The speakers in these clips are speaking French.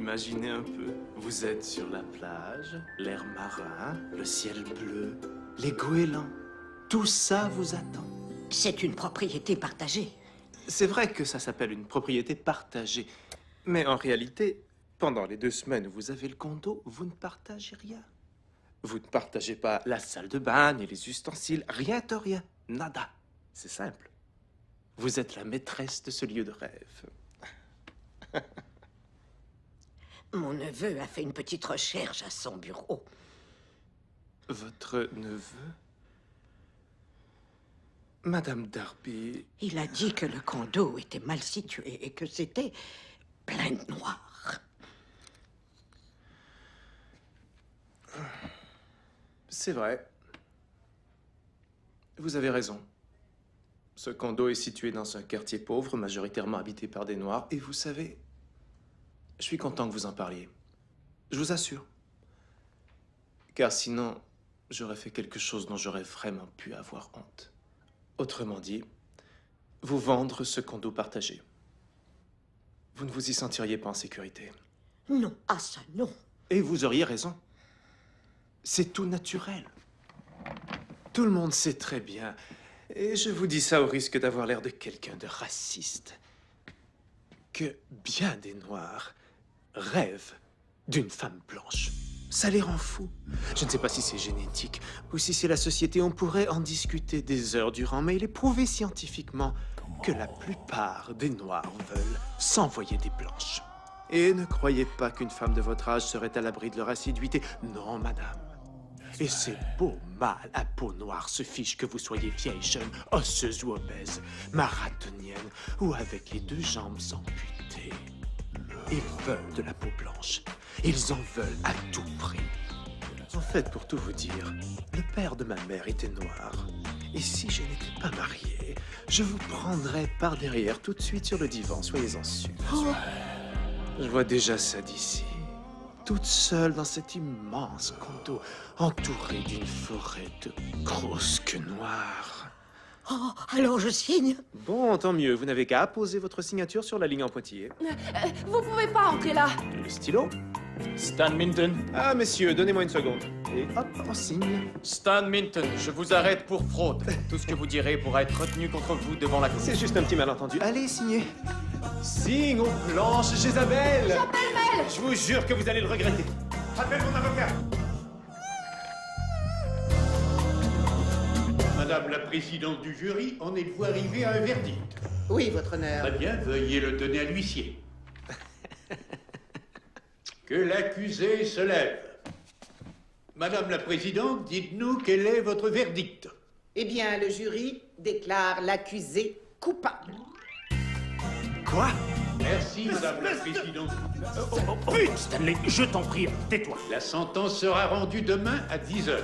Imaginez un peu. Vous êtes sur la plage, l'air marin, le ciel bleu, les goélands. Tout ça vous attend. C'est une propriété partagée. C'est vrai que ça s'appelle une propriété partagée. Mais en réalité, pendant les 2 semaines où vous avez le condo, vous ne partagez rien. Vous ne partagez pas la salle de bain, ni les ustensiles, rien de rien. Nada. C'est simple. Vous êtes la maîtresse de ce lieu de rêve. Mon neveu a fait une petite recherche à son bureau. Votre neveu? Madame Darby... Il a dit que le condo était mal situé et que c'était plein de noirs. C'est vrai. Vous avez raison. Ce condo est situé dans un quartier pauvre, majoritairement habité par des Noirs. Et vous savez, je suis content que vous en parliez. Je vous assure. Car sinon, j'aurais fait quelque chose dont j'aurais vraiment pu avoir honte. Autrement dit, vous vendre ce condo partagé. Vous ne vous y sentiriez pas en sécurité. Non, ah ça non. Et vous auriez raison. C'est tout naturel. Tout le monde sait très bien, et je vous dis ça au risque d'avoir l'air de quelqu'un de raciste, que bien des Noirs rêvent d'une femme blanche. Ça les rend fous. Je ne sais pas si c'est génétique ou si c'est la société. On pourrait en discuter des heures durant, mais il est prouvé scientifiquement que la plupart des Noirs veulent s'envoyer des blanches. Et ne croyez pas qu'une femme de votre âge serait à l'abri de leur assiduité. Non, madame. Et ces beaux mâles à peau noire se fichent que vous soyez vieille, jeune, osseuse ou obèse, marathonienne ou avec les 2 jambes amputées. Ils veulent de la peau blanche. Ils en veulent à tout prix. En fait, pour tout vous dire, le père de ma mère était noir. Et si je n'étais pas marié, je vous prendrais par derrière tout de suite sur le divan, soyez-en sûrs. Oh. Je vois déjà ça d'ici. Toute seule dans cet immense condo, entourée d'une forêt de grosses queues noires. Oh, alors je signe. Bon, tant mieux. Vous n'avez qu'à apposer votre signature sur la ligne en pointillé. Vous pouvez pas entrer là. Le stylo? Stan Minton. Ah, messieurs, donnez-moi une seconde. Et hop, on signe. Stan Minton, je vous arrête pour fraude. Tout ce que vous direz pourra être retenu contre vous devant la cour. C'est juste un petit malentendu. Allez, signez. Signe aux planches, Jézabel. J'appelle Mel. Je vous jure que vous allez le regretter. Appelle mon avocat. Madame la présidente du jury, en êtes-vous arrivé à un verdict? Oui, votre honneur. Très bien, veuillez le donner à l'huissier. Que l'accusé se lève. Madame la présidente, dites-nous quel est votre verdict. Eh bien, le jury déclare l'accusé coupable. Quoi? Merci, madame la présidente. Pute, Stanley, je t'en prie, tais-toi. La sentence sera rendue demain à 10 h.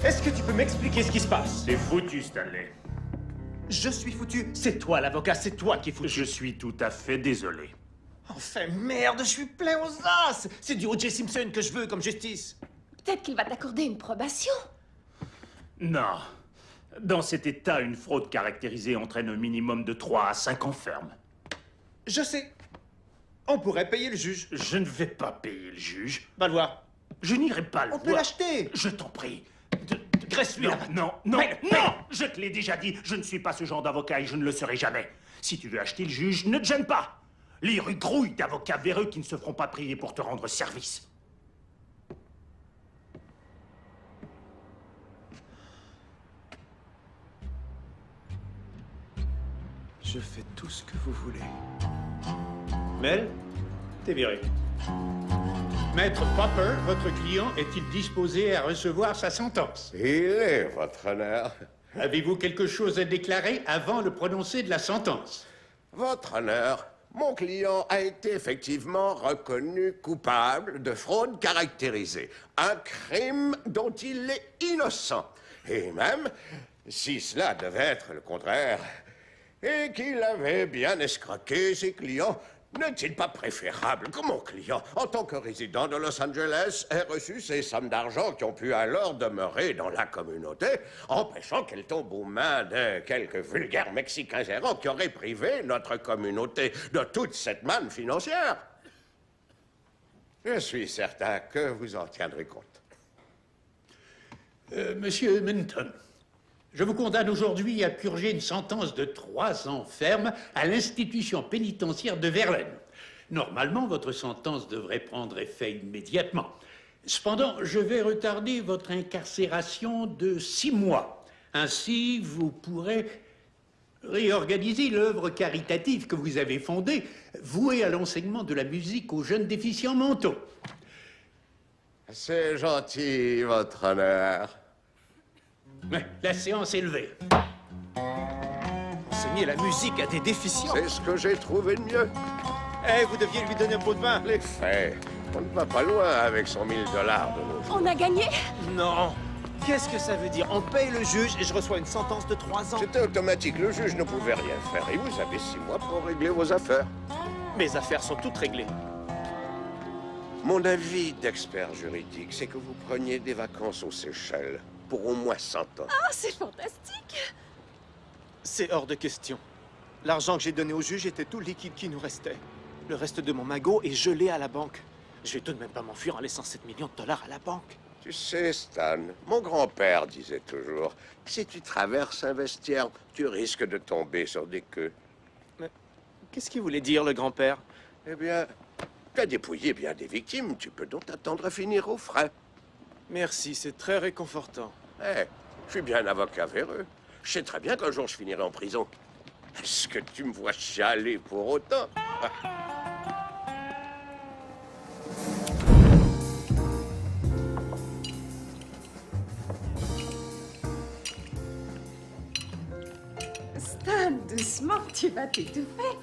Est-ce que tu peux m'expliquer ce qui se passe? C'est foutu, Stanley. Je suis foutu. C'est toi l'avocat, c'est toi qui es foutu. Je suis tout à fait désolé. Enfin, merde, je suis plein aux as. C'est du O.J. Simpson que je veux comme justice. Peut-être qu'il va t'accorder une probation. Non. Dans cet état, une fraude caractérisée entraîne un minimum de 3 à 5 ans ferme. Je sais. On pourrait payer le juge. Je ne vais pas payer le juge. Va le voir. Je n'irai pas le voir. On peut l'acheter. Je t'en prie. Graisse-lui Non, la patte. non, non, non! Je te l'ai déjà dit, je ne suis pas ce genre d'avocat et je ne le serai jamais. Si tu veux acheter le juge, ne te gêne pas. Les rues grouillent d'avocats véreux qui ne se feront pas prier pour te rendre service. Je fais tout ce que vous voulez. Mel, t'es viré. Maître Popper, votre client est-il disposé à recevoir sa sentence? Il est, votre honneur. Avez-vous quelque chose à déclarer avant le prononcé de la sentence? Votre honneur, mon client a été effectivement reconnu coupable de fraude caractérisée. Un crime dont il est innocent. Et même, si cela devait être le contraire, et qu'il avait bien escroqué ses clients, N'est-il pas préférable que mon client, en tant que résident de Los Angeles, ait reçu ces sommes d'argent qui ont pu alors demeurer dans la communauté, empêchant qu'elles tombent aux mains de quelques vulgaires Mexicains errants qui auraient privé notre communauté de toute cette manne financière? Je suis certain que vous en tiendrez compte. Monsieur Minton, je vous condamne aujourd'hui à purger une sentence de 3 ans ferme à l'institution pénitentiaire de Verlaine. Normalement, votre sentence devrait prendre effet immédiatement. Cependant, je vais retarder votre incarcération de 6 mois. Ainsi, vous pourrez réorganiser l'œuvre caritative que vous avez fondée, vouée à l'enseignement de la musique aux jeunes déficients mentaux. C'est gentil, votre honneur. Mais la séance est levée. Enseigner la musique à des déficients. C'est ce que j'ai trouvé de mieux. Eh, vous deviez lui donner un pot de vin. Les faits. On ne va pas loin avec 100 000 $ de nos jours. On a gagné? Non. Qu'est-ce que ça veut dire? On paye le juge et je reçois une sentence de 3 ans. C'était automatique. Le juge ne pouvait rien faire. Et vous avez 6 mois pour régler vos affaires. Mes affaires sont toutes réglées. Mon avis d'expert juridique, c'est que vous preniez des vacances aux Seychelles pour au moins 100 ans. Ah, c'est fantastique! C'est hors de question. L'argent que j'ai donné au juge était tout le liquide qui nous restait. Le reste de mon magot est gelé à la banque. Je vais tout de même pas m'enfuir en laissant 7 millions de $ à la banque. Tu sais, Stan, mon grand-père disait toujours, si tu traverses un vestiaire, tu risques de tomber sur des queues. Mais qu'est-ce qu'il voulait dire, le grand-père? Eh bien, tu as dépouillé bien des victimes, tu peux donc t'attendre à finir aux frais. Merci, c'est très réconfortant. Eh, je suis bien avocat véreux. Je sais très bien qu'un jour je finirai en prison. Est-ce que tu me vois chialer pour autant? Stan, doucement, tu vas t'étouffer.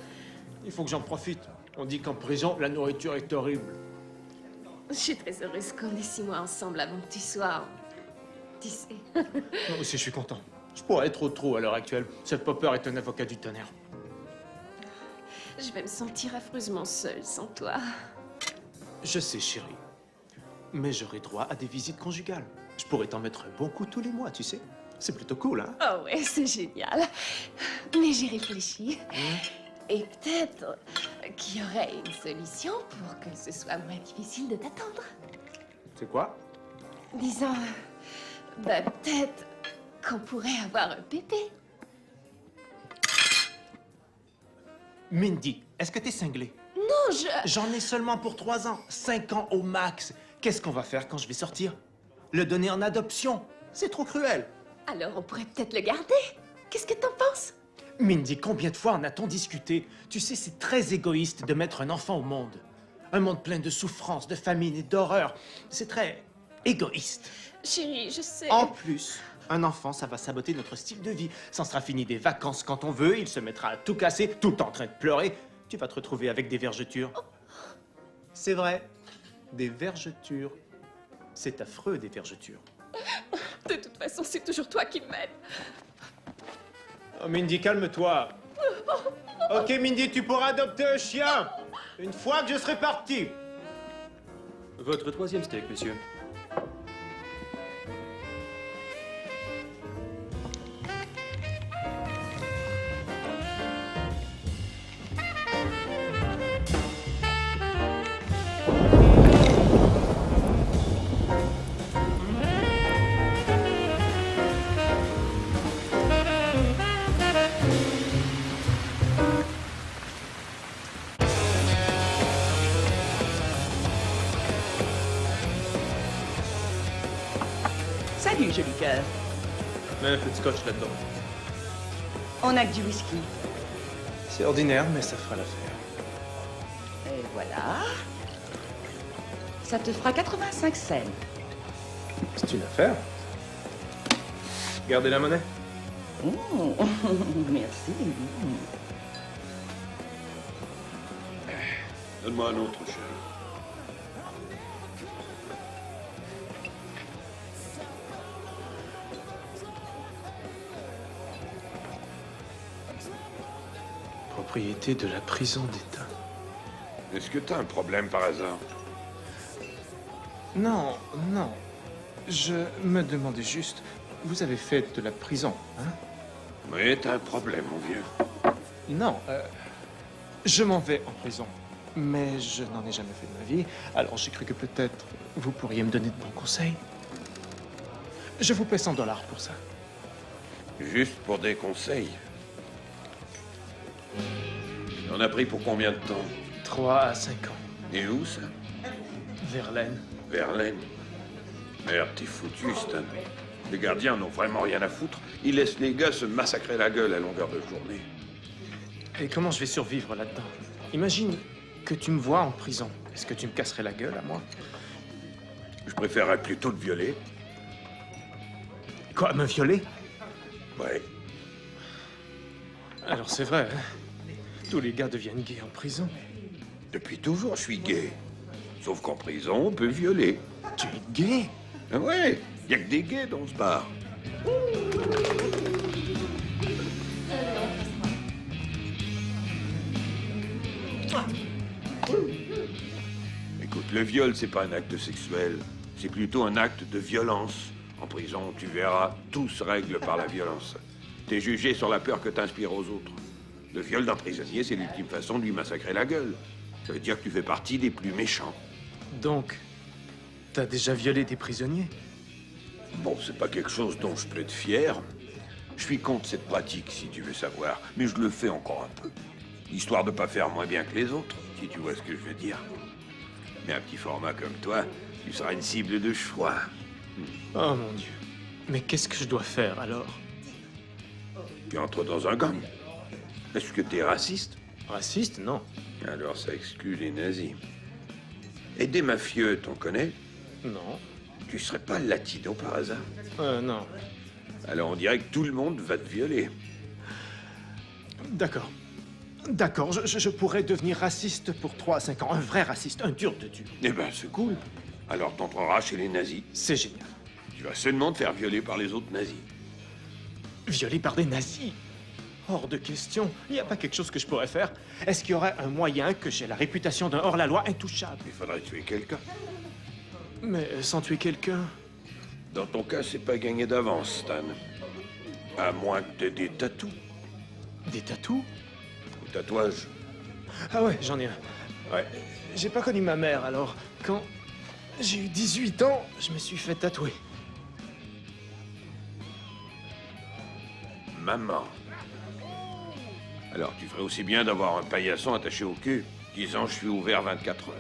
Il faut que j'en profite. On dit qu'en prison, la nourriture est horrible. Je suis très heureuse qu'on ait 6 mois ensemble avant que tu sois... Tu sais. Moi aussi, je suis content. Je pourrais être au trou à l'heure actuelle. Seth Popper est un avocat du tonnerre. Je vais me sentir affreusement seule sans toi. Je sais, chérie. Mais j'aurai droit à des visites conjugales. Je pourrais t'en mettre un bon coup tous les mois, tu sais. C'est plutôt cool, hein? Oh ouais, c'est génial. Mais j'ai réfléchi. Et peut-être qu'il y aurait une solution pour que ce soit moins difficile de t'attendre. C'est quoi? Disons, ben peut-être qu'on pourrait avoir un bébé. Mindy, est-ce que t'es cinglée? Non, J'en ai seulement pour 3 ans. 5 ans au max. Qu'est-ce qu'on va faire quand je vais sortir? Le donner en adoption? C'est trop cruel. Alors on pourrait peut-être le garder. Qu'est-ce que t'en penses? Mindy, combien de fois en a-t-on discuté? Tu sais, c'est très égoïste de mettre un enfant au monde. Un monde plein de souffrance, de famine et d'horreur. C'est très égoïste. Chérie, je sais. En plus, un enfant, ça va saboter notre style de vie. Ça sera fini des vacances quand on veut, il se mettra à tout casser, tout en train de pleurer. Tu vas te retrouver avec des vergetures. C'est vrai, des vergetures. C'est affreux, des vergetures. De toute façon, c'est toujours toi qui m'aides. Oh, Mindy, calme-toi. Ok, Mindy, tu pourras adopter un chien. Une fois que je serai parti. Votre 3e steak, monsieur. Salut, joli cœur. Mets un peu de scotch là-dedans. On a que du whisky. C'est ordinaire, mais ça fera l'affaire. Et voilà. Ça te fera 85 cents. C'est une affaire. Gardez la monnaie. Merci. Donne-moi un autre, chérie. Propriété de la prison d'État. Est-ce que t'as un problème par hasard? Non, non. Je me demandais juste... Vous avez fait de la prison, hein? Oui, t'as un problème, mon vieux. Non, je m'en vais en prison. Mais je n'en ai jamais fait de ma vie. Alors j'ai cru que peut-être vous pourriez me donner de bons conseils. Je vous paie $100 pour ça. Juste pour des conseils. On a pris pour combien de temps? 3 à 5 ans. Et où, ça? Verlaine. Verlaine. Merde, t'es foutu, Stan. Les gardiens n'ont vraiment rien à foutre. Ils laissent les gars se massacrer la gueule à longueur de journée. Et comment je vais survivre là-dedans? Imagine que tu me vois en prison. Est-ce que tu me casserais la gueule à moi? Je préférerais plutôt te violer. Quoi, me violer? Ouais. Alors c'est vrai, hein? Tous les gars deviennent gays en prison. Depuis toujours, je suis gay. Sauf qu'en prison, on peut violer. Tu es gay? Ah ouais, y a que des gays dans ce bar. Écoute, le viol, c'est pas un acte sexuel. C'est plutôt un acte de violence. En prison, tu verras, tout se règle par la violence. T'es jugé sur la peur que t'inspires aux autres. Le viol d'un prisonnier, c'est l'ultime façon de lui massacrer la gueule. Ça veut dire que tu fais partie des plus méchants. Donc, t'as déjà violé des prisonniers? Bon, c'est pas quelque chose dont je peux être fier. Je suis contre cette pratique, si tu veux savoir. Mais je le fais encore un peu. Histoire de pas faire moins bien que les autres, si tu vois ce que je veux dire. Mais un petit format comme toi, tu seras une cible de choix. Oh mon Dieu. Mais qu'est-ce que je dois faire alors? Tu entres dans un gang. Est-ce que t'es raciste? Raciste? Non. Alors ça exclut les nazis. Et des mafieux, t'en connais? Non. Tu serais pas latino par hasard? Non. Alors on dirait que tout le monde va te violer. D'accord. D'accord, je pourrais devenir raciste pour 3 à 5 ans. Un vrai raciste, un dur de dur. Eh ben, c'est cool. Alors t'entreras chez les nazis. C'est génial. Tu vas seulement te faire violer par les autres nazis. Violé par des nazis? Hors de question. Il n'y a pas quelque chose que je pourrais faire? Est-ce qu'il y aurait un moyen que j'ai la réputation d'un hors-la-loi intouchable? Il faudrait tuer quelqu'un. Mais sans tuer quelqu'un? Dans ton cas, c'est pas gagné d'avance, Stan. À moins que t'aies des tatous. Des tatous? Des tatouages. Ah ouais, j'en ai un. Ouais. J'ai pas connu ma mère, alors quand j'ai eu 18 ans, je me suis fait tatouer. Maman. Alors, tu ferais aussi bien d'avoir un paillasson attaché au cul, disant « Je suis ouvert 24 heures ».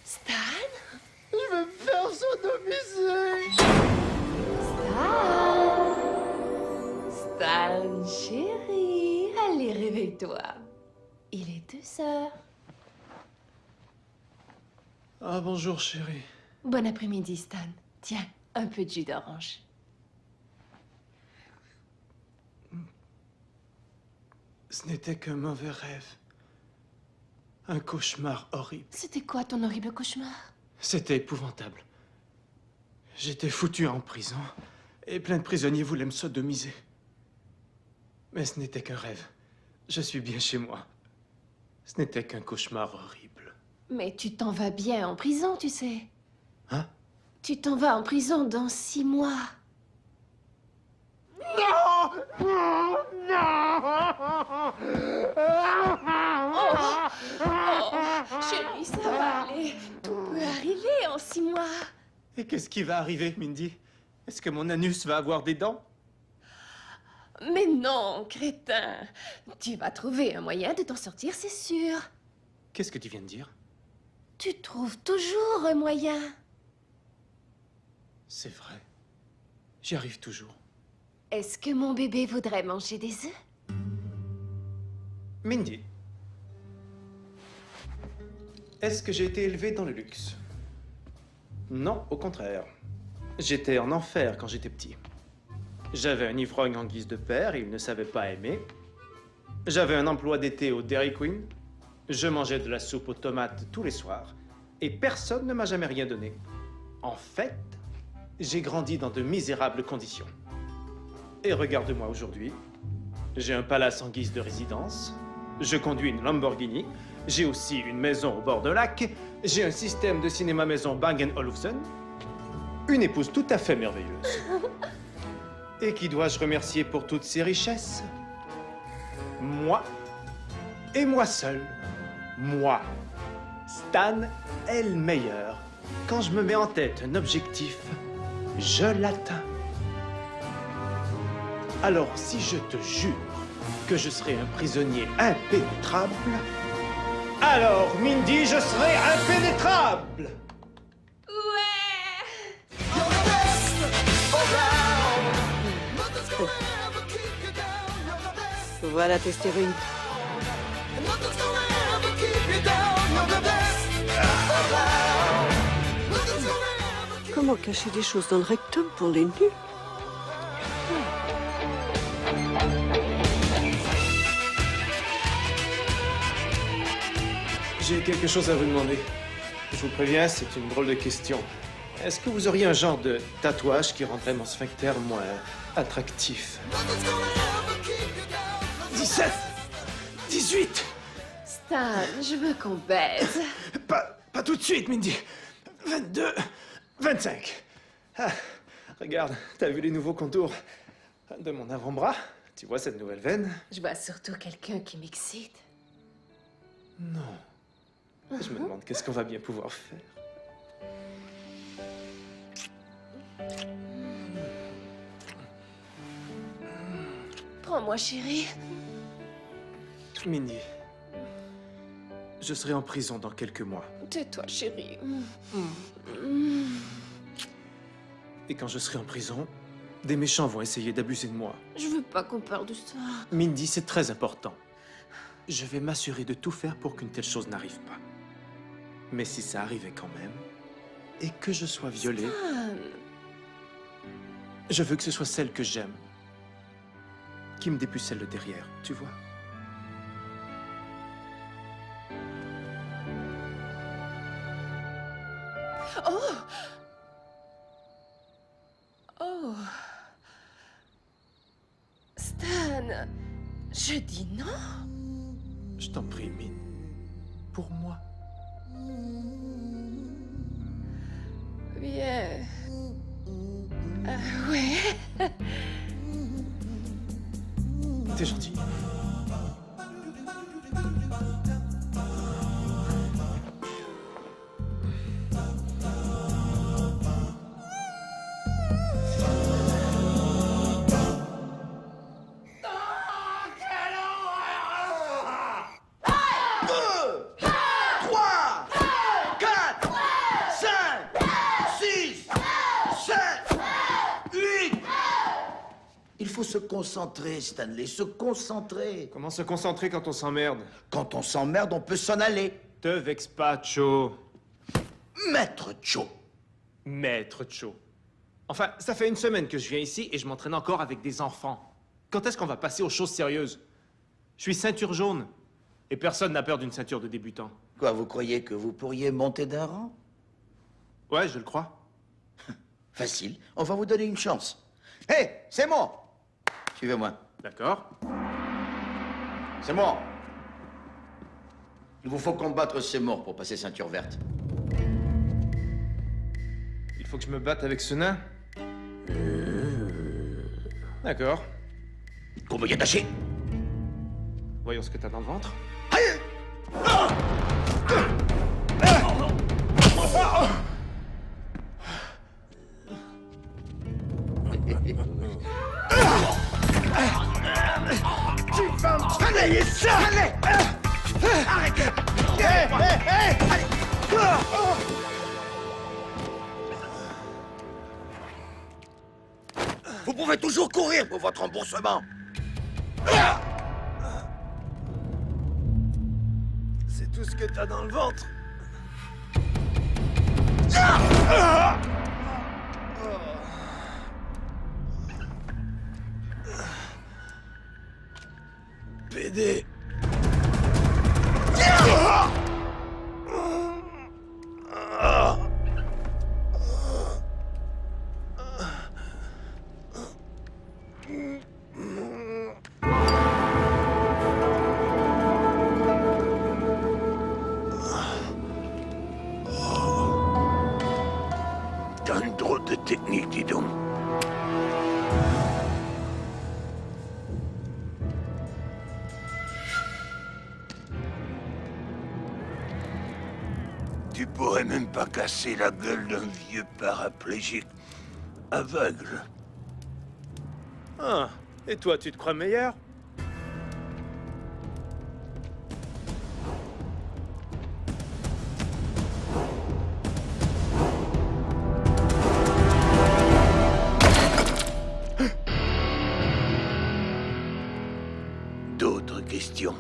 Stan? Je vais me faire sodomiser! Stan, chérie, allez, réveille-toi. Il est 2 heures. Ah, bonjour, chérie. Bon après-midi, Stan. Tiens, un peu de jus d'orange. Ce n'était qu'un mauvais rêve. Un cauchemar horrible. C'était quoi ton horrible cauchemar? C'était épouvantable. J'étais foutu en prison et plein de prisonniers voulaient me sodomiser. Mais ce n'était qu'un rêve. Je suis bien chez moi. Ce n'était qu'un cauchemar horrible. Mais tu t'en vas bien en prison, tu sais. Hein? Tu t'en vas en prison dans 6 mois. Non! Non! Oh, chérie, ça va aller. Tout peut arriver en 6 mois. Et qu'est-ce qui va arriver, Mindy? Est-ce que mon anus va avoir des dents? Mais non, crétin. Tu vas trouver un moyen de t'en sortir, c'est sûr. Qu'est-ce que tu viens de dire? Tu trouves toujours un moyen. C'est vrai. J'y arrive toujours. Est-ce que mon bébé voudrait manger des œufs? Mindy, est-ce que j'ai été élevé dans le luxe? Non, au contraire. J'étais en enfer quand j'étais petit. J'avais un ivrogne en guise de père et il ne savait pas aimer. J'avais un emploi d'été au Dairy Queen. Je mangeais de la soupe aux tomates tous les soirs. Et personne ne m'a jamais rien donné. En fait, j'ai grandi dans de misérables conditions. Et regarde-moi aujourd'hui. J'ai un palace en guise de résidence. Je conduis une Lamborghini. J'ai aussi une maison au bord d'un lac. J'ai un système de cinéma maison Bang & Olufsen. Une épouse tout à fait merveilleuse. Et qui dois-je remercier pour toutes ces richesses? Moi. Et moi seul. Moi. Stan est le meilleur. Quand je me mets en tête un objectif, je l'atteins. Alors, si je te jure que je serai un prisonnier impénétrable, alors, Mindy, je serai impénétrable! Voilà tes stéroïdes. Comment cacher des choses dans le rectum pour les nuls? J'ai quelque chose à vous demander. Je vous préviens, c'est une drôle de question. Est-ce que vous auriez un genre de tatouage qui rendrait mon sphincter moins attractif? 17! 18! Stan, je veux qu'on baise. Pas tout de suite, Mindy. 22, 25. Ah, regarde, t'as vu les nouveaux contours de mon avant-bras? Tu vois cette nouvelle veine? Je vois surtout quelqu'un qui m'excite. Non. Je me demande qu'est-ce qu'on va bien pouvoir faire. Prends-moi, chérie. Mindy, je serai en prison dans quelques mois. Tais-toi, chérie. Et quand je serai en prison, des méchants vont essayer d'abuser de moi. Je veux pas qu'on parle de ça. Mindy, c'est très important. Je vais m'assurer de tout faire pour qu'une telle chose n'arrive pas. Mais si ça arrivait quand même, et que je sois violé, Stan. je veux que ce soit celle que j'aime qui me dépucelle le derrière, tu vois? Oh! Oh! Stan, je dis non. Je t'en prie, Min. Pour moi. Bien. Ouais. T'es gentil. Il faut se concentrer, Stanley, se concentrer. Comment se concentrer quand on s'emmerde? Quand on s'emmerde, on peut s'en aller. Te vexe pas, Cho. Maître Cho. Maître Cho. Enfin, ça fait une semaine que je viens ici et je m'entraîne encore avec des enfants. Quand est-ce qu'on va passer aux choses sérieuses? Je suis ceinture jaune. Et personne n'a peur d'une ceinture de débutant. Quoi, vous croyez que vous pourriez monter d'un rang? Ouais, je le crois. Facile, on va vous donner une chance. Hé, c'est moi. Suivez-moi. D'accord. C'est moi. Il vous faut combattre ces morts pour passer ceinture verte. Il faut que je me batte avec ce nain? D'accord. Qu'on me y attacher. Voyons ce que t'as dans le ventre. Tu vas me travailler ça! Allez! Arrêtez! Allez! Vous pouvez toujours courir pour votre remboursement. C'est tout ce que t'as dans le ventre. PD. Drôle de technique, dis donc. Tu pourrais même pas casser la gueule d'un vieux paraplégique aveugle. Ah, et toi, tu te crois meilleur? D'autres questions?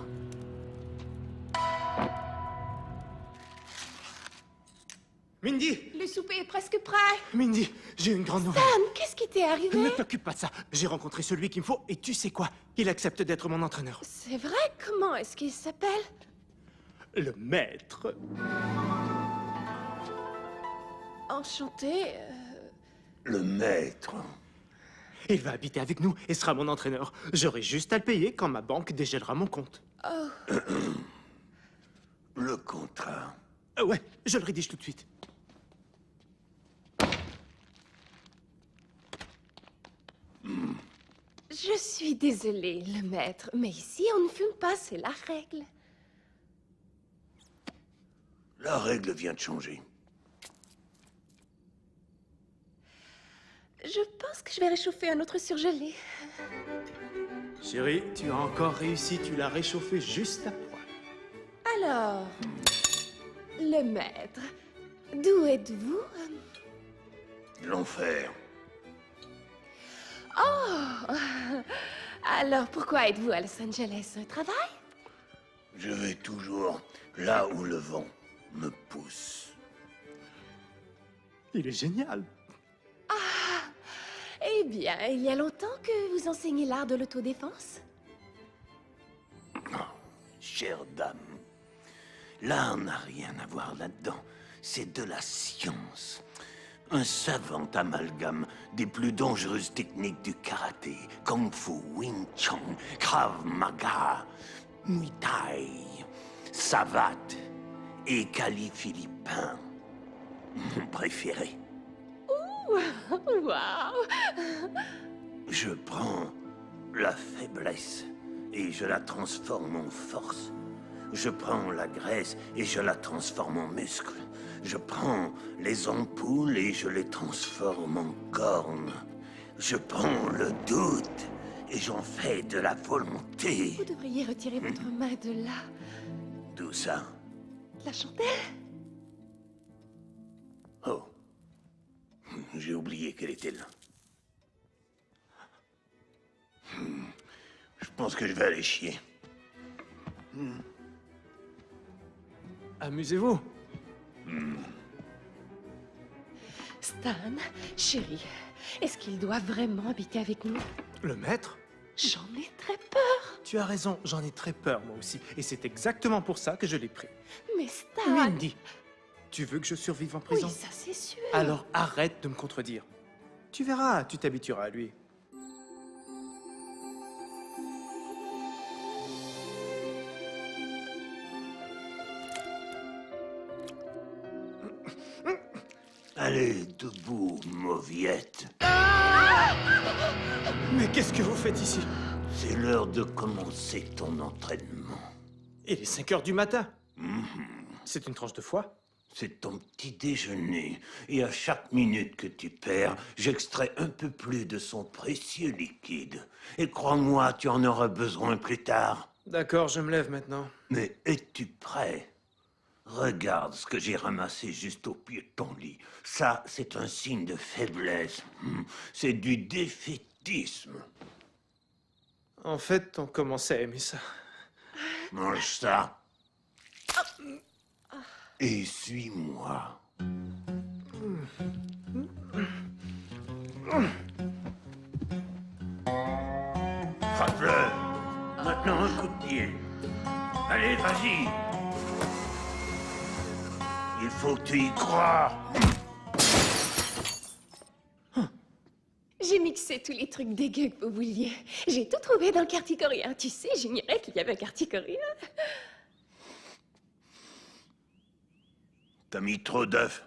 Mindy! Le souper est presque prêt. Mindy, j'ai une grande nouvelle. Stan, qu'est-ce qui t'est arrivé? Ne t'occupe pas de ça. J'ai rencontré celui qu'il me faut et tu sais quoi? Il accepte d'être mon entraîneur. C'est vrai? Comment est-ce qu'il s'appelle? Le maître. Enchanté. Le maître. Il va habiter avec nous et sera mon entraîneur. J'aurai juste à le payer quand ma banque dégèlera mon compte. Oh. Le contrat. Ouais, je le rédige tout de suite. Je suis désolée, le maître, mais ici, on ne fume pas, c'est la règle. La règle vient de changer. Je pense que je vais réchauffer un autre surgelé. Chérie, tu as encore réussi, tu l'as réchauffé juste à point. Alors, le maître, d'où êtes-vous? L'enfer. Oh! Alors, pourquoi êtes-vous à Los Angeles? Un travail? Je vais toujours là où le vent me pousse. Il est génial. Ah! Eh bien, il y a longtemps que vous enseignez l'art de l'autodéfense? Chère dame, l'art n'a rien à voir là-dedans. C'est de la science. Un savant amalgame des plus dangereuses techniques du karaté, kung fu, wing chun, krav maga, muay thai, savate et kali philippin. Mon préféré. Waouh! Je prends la faiblesse et je la transforme en force. Je prends la graisse et je la transforme en muscle. Je prends les ampoules et je les transforme en cornes. Je prends le doute et j'en fais de la volonté. Vous devriez retirer votre main de là. Tout ça. La chandelle? Oh. J'ai oublié qu'elle était là. Je pense que je vais aller chier. Amusez-vous. Stan, chérie, est-ce qu'il doit vraiment habiter avec nous? Le maître? J'en ai très peur. Tu as raison, j'en ai très peur moi aussi. Et c'est exactement pour ça que je l'ai pris. Mais Stan... Mindy, tu veux que je survive en prison? Oui, ça c'est sûr. Alors arrête de me contredire. Tu verras, tu t'habitueras à lui. Allez, debout, mauviette. Mais qu'est-ce que vous faites ici? C'est l'heure de commencer ton entraînement. Il est 5 heures du matin. C'est une tranche de foie? C'est ton petit déjeuner. Et à chaque minute que tu perds, j'extrais un peu plus de son précieux liquide. Et crois-moi, tu en auras besoin plus tard. D'accord, je me lève maintenant. Mais es-tu prêt? Regarde ce que j'ai ramassé juste au pied de ton lit. Ça, c'est un signe de faiblesse. C'est du défaitisme. En fait, on commençait à aimer ça. Mange ça. Et suis-moi. Frappe-le. Maintenant, un coup de pied. Allez, vas-y. Il faut que tu y crois. J'ai mixé tous les trucs dégueux que vous vouliez. J'ai tout trouvé dans le quartier coréen. Tu sais, j'ignorais qu'il y avait un quartier coréen. T'as mis trop d'œufs.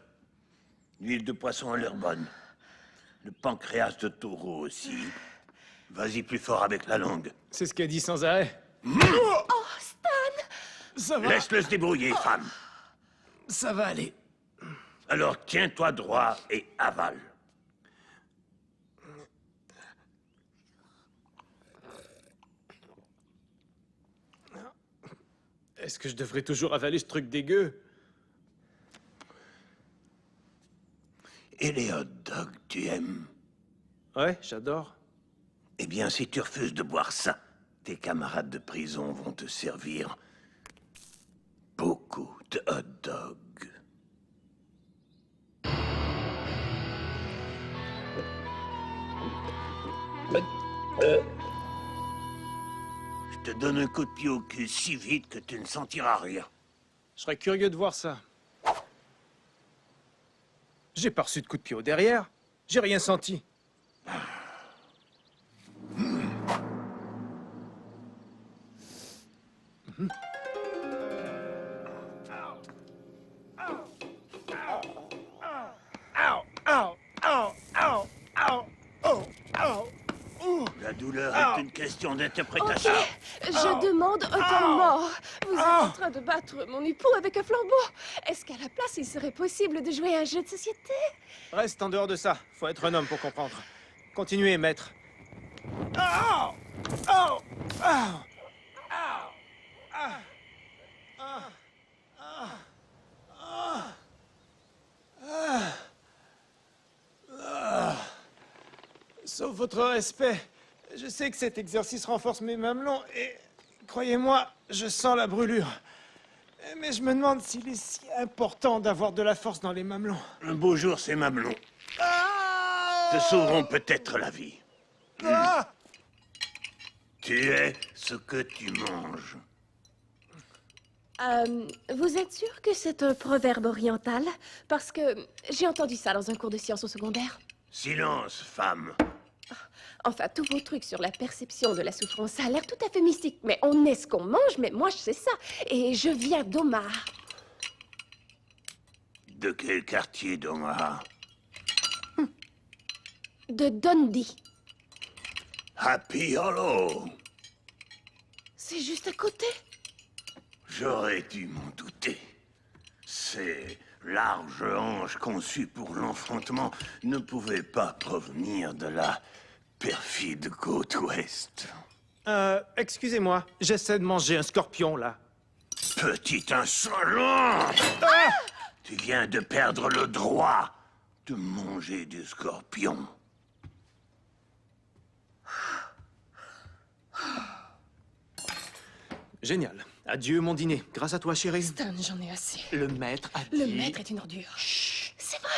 L'huile de poisson a l'air bonne. Le pancréas de taureau aussi. Vas-y plus fort avec la langue. C'est ce qu'elle dit sans arrêt. Oh, Stan! Ça va. Laisse-le se débrouiller, femme. Ça va aller. Alors tiens-toi droit et avale. Est-ce que je devrais toujours avaler ce truc dégueu? Et les hot dogs, tu aimes? Ouais, j'adore. Eh bien, si tu refuses de boire ça, tes camarades de prison vont te servir beaucoup de hot dogs. Je te donne un coup de pied au cul si vite que tu ne sentiras rien. Je serais curieux de voir ça. J'ai pas reçu de coup de pied au derrière. J'ai rien senti. La douleur est une question d'interprétation. Ok, je demande un temps mort. Vous êtes en train de battre mon époux avec un flambeau. Est-ce qu'à la place, il serait possible de jouer à un jeu de société? Reste en dehors de ça. Faut être un homme pour comprendre. Continuez, maître. Sauf votre respect, je sais que cet exercice renforce mes mamelons et, croyez-moi, je sens la brûlure. Mais je me demande s'il est si important d'avoir de la force dans les mamelons. Un beau jour, ces mamelons te sauveront peut-être la vie. Tu es ce que tu manges. Vous êtes sûr que c'est un proverbe oriental? Parce que j'ai entendu ça dans un cours de sciences au secondaire. Silence, femme. Enfin, tous vos trucs sur la perception de la souffrance, ça a l'air tout à fait mystique. Mais on est ce qu'on mange, mais moi je sais ça. Et je viens d'Omaha. De quel quartier d'Omaha? De Dundee. Happy Hollow. C'est juste à côté. J'aurais dû m'en douter. Ces larges hanches conçues pour l'enfantement ne pouvaient pas provenir de la perfide côte ouest. Excusez-moi, j'essaie de manger un scorpion, là. Petit insolent! Tu viens de perdre le droit de manger du scorpion. Génial. Adieu, mon dîner. Grâce à toi, chérie. Stan, j'en ai assez. Le maître a dit... Le maître est une ordure. Chut, c'est vrai.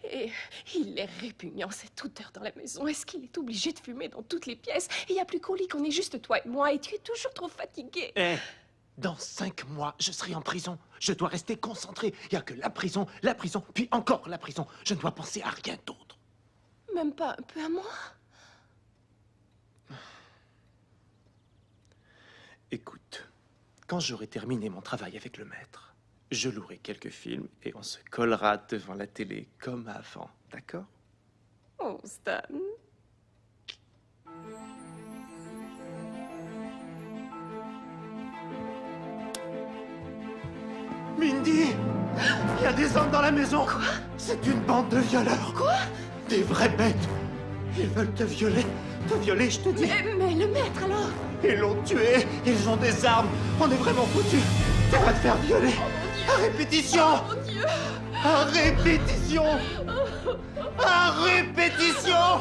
Et il est répugnant, cette odeur dans la maison. Est-ce qu'il est obligé de fumer dans toutes les pièces? Il n'y a plus qu'au lit qu'on est juste toi et moi, et tu es toujours trop fatigué. Eh, dans 5 mois, je serai en prison. Je dois rester concentré. Il n'y a que la prison, puis encore la prison. Je ne dois penser à rien d'autre. Même pas un peu à moi? Écoute, quand j'aurai terminé mon travail avec le maître, je louerai quelques films et on se collera devant la télé comme avant, d'accord? Oh, Stan. Mindy! Il y a des hommes dans la maison! Quoi? C'est une bande de violeurs! Quoi? Des vraies bêtes! Ils veulent te violer! Te violer, je te dis! Mais le maître, alors? Ils l'ont tué! Ils ont des armes! On est vraiment foutus! Tu vas te faire violer! À répétition! Oh mon Dieu! À répétition! À répétition!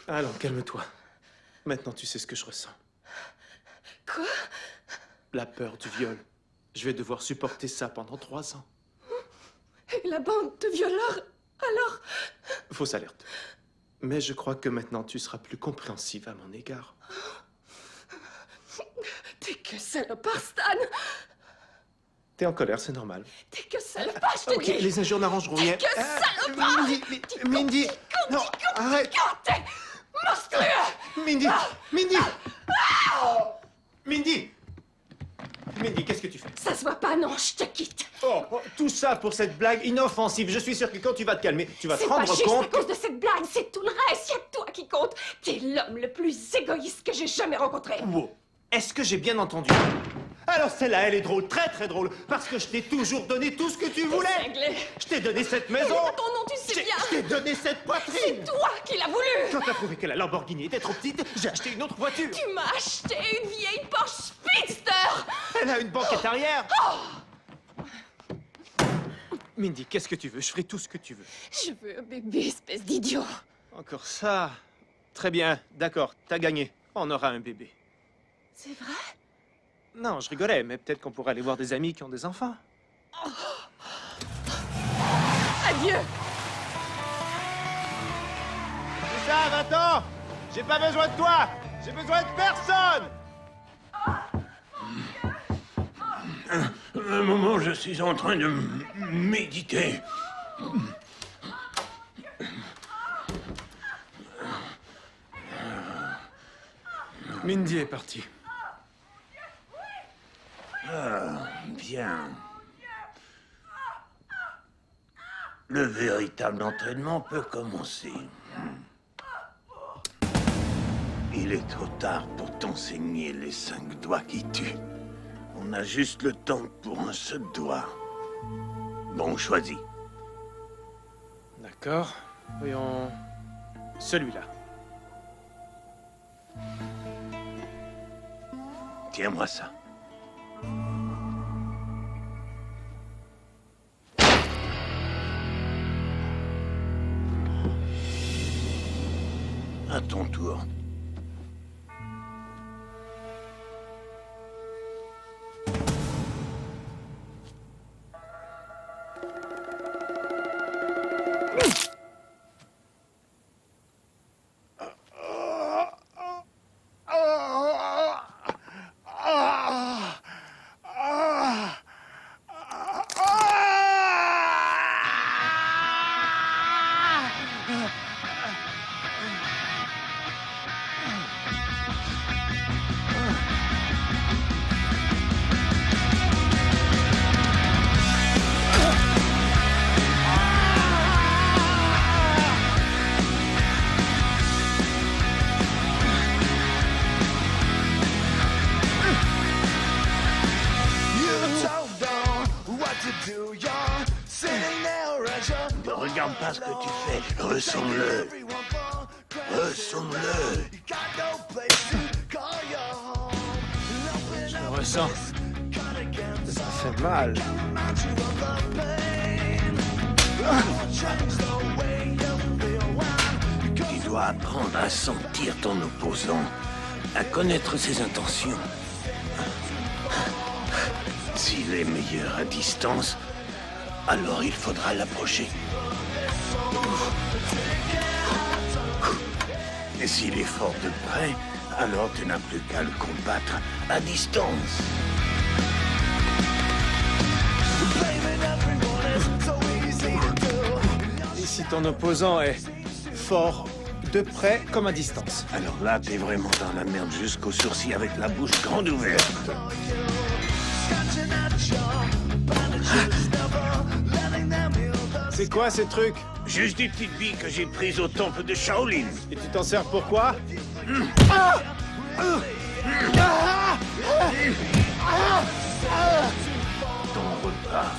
Allons, calme-toi. Maintenant, tu sais ce que je ressens. Quoi? La peur du viol. Je vais devoir supporter ça pendant 3 ans. Et la bande de violeurs, alors? Fausse alerte. Mais je crois que maintenant, tu seras plus compréhensive à mon égard. T'es que salopard, Stan! T'es en colère, c'est normal. T'es que salopard, je te Ok, dis! les injures n'arrangeront rien. T'es que salopard! Mindy, non, arrête! T'es monstrueux! Mindy! Mindy! Mindy! Mindy, qu'est-ce que tu fais? Ça se voit pas, non, je te quitte. Oh, tout ça pour cette blague inoffensive. Je suis sûr que quand tu vas te calmer, tu vas te C'est pas rendre juste compte... à cause de cette blague, c'est tout le reste. Y a que toi qui compte. T'es l'homme le plus égoïste que j'ai jamais rencontré. Wow. Est-ce que j'ai bien entendu? Alors celle-là, elle est drôle, très très drôle, parce que je t'ai toujours donné tout ce que tu voulais. Cinglé. Je t'ai donné cette maison. Mais ton nom, tu sais bien. Je t'ai donné cette poitrine. C'est toi qui l'as voulu. Quand t'as trouvé que la Lamborghini était trop petite, j'ai acheté une autre voiture. Tu m'as acheté une vieille Porsche Speedster. Elle a une banquette arrière. Mindy, qu'est-ce que tu veux? Je ferai tout ce que tu veux. Je veux un bébé, espèce d'idiot. Encore ça. Très bien, d'accord, t'as gagné. On aura un bébé. C'est vrai? Non, je rigolais, mais peut-être qu'on pourrait aller voir des amis qui ont des enfants. Adieu. C'est ça, 20 ans. J'ai pas besoin de toi. J'ai besoin de personne. Un moment, je suis en train de méditer. Mindy est partie. Ah, bien. Le véritable entraînement peut commencer. Il est trop tard pour t'enseigner les 5 doigts qui tuent. On a juste le temps pour un seul doigt. Bon, choisis. D'accord. Voyons... celui-là. Tiens-moi ça. À ton tour. Ne regarde pas ce que tu fais. Ressens-le. Ressens-le. Je le ressens. Ça fait mal. Tu dois apprendre à sentir ton opposant, à connaître ses intentions. S'il est meilleur à distance, alors il faudra l'approcher. Et s'il est fort de près, alors tu n'as plus qu'à le combattre à distance. Et si ton opposant est fort de près comme à distance? Alors là, t'es vraiment dans la merde jusqu'aux sourcils avec la bouche grande ouverte. C'est quoi ces trucs? Juste des petites billes que j'ai prises au temple de Shaolin. Et tu t'en sers pour quoi? Ton repas.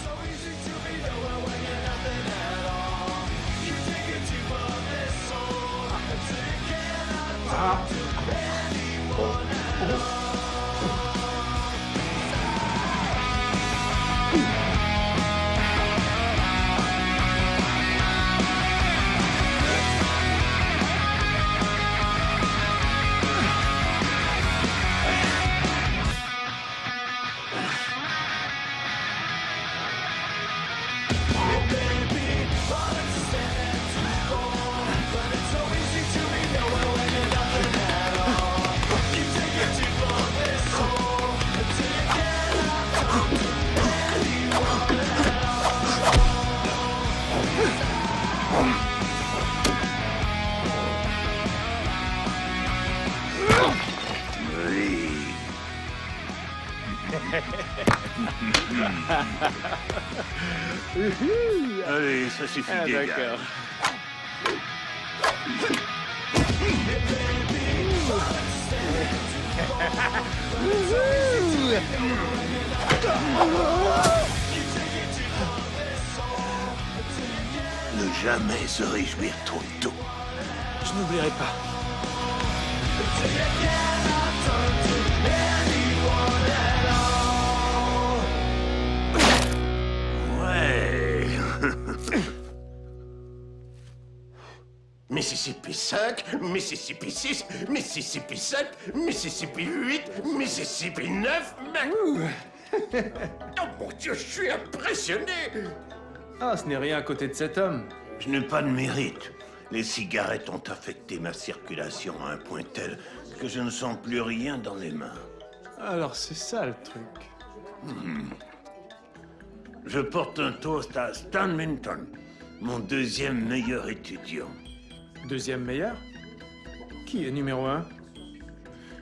Allez, ça suffit, dégage. D'accord. Ne jamais se réjouir trop tôt. Je n'oublierai pas. Ouais. Mississippi 5, Mississippi 6, Mississippi 7, Mississippi 8, Mississippi 9, mais... Oh mon Dieu, je suis impressionné! Ah, ce n'est rien à côté de cet homme. Je n'ai pas de mérite. Les cigarettes ont affecté ma circulation à un point tel que je ne sens plus rien dans les mains. Alors c'est ça le truc. Je porte un toast à Stan Minton, mon deuxième meilleur étudiant. Deuxième meilleur? Qui est numéro 1?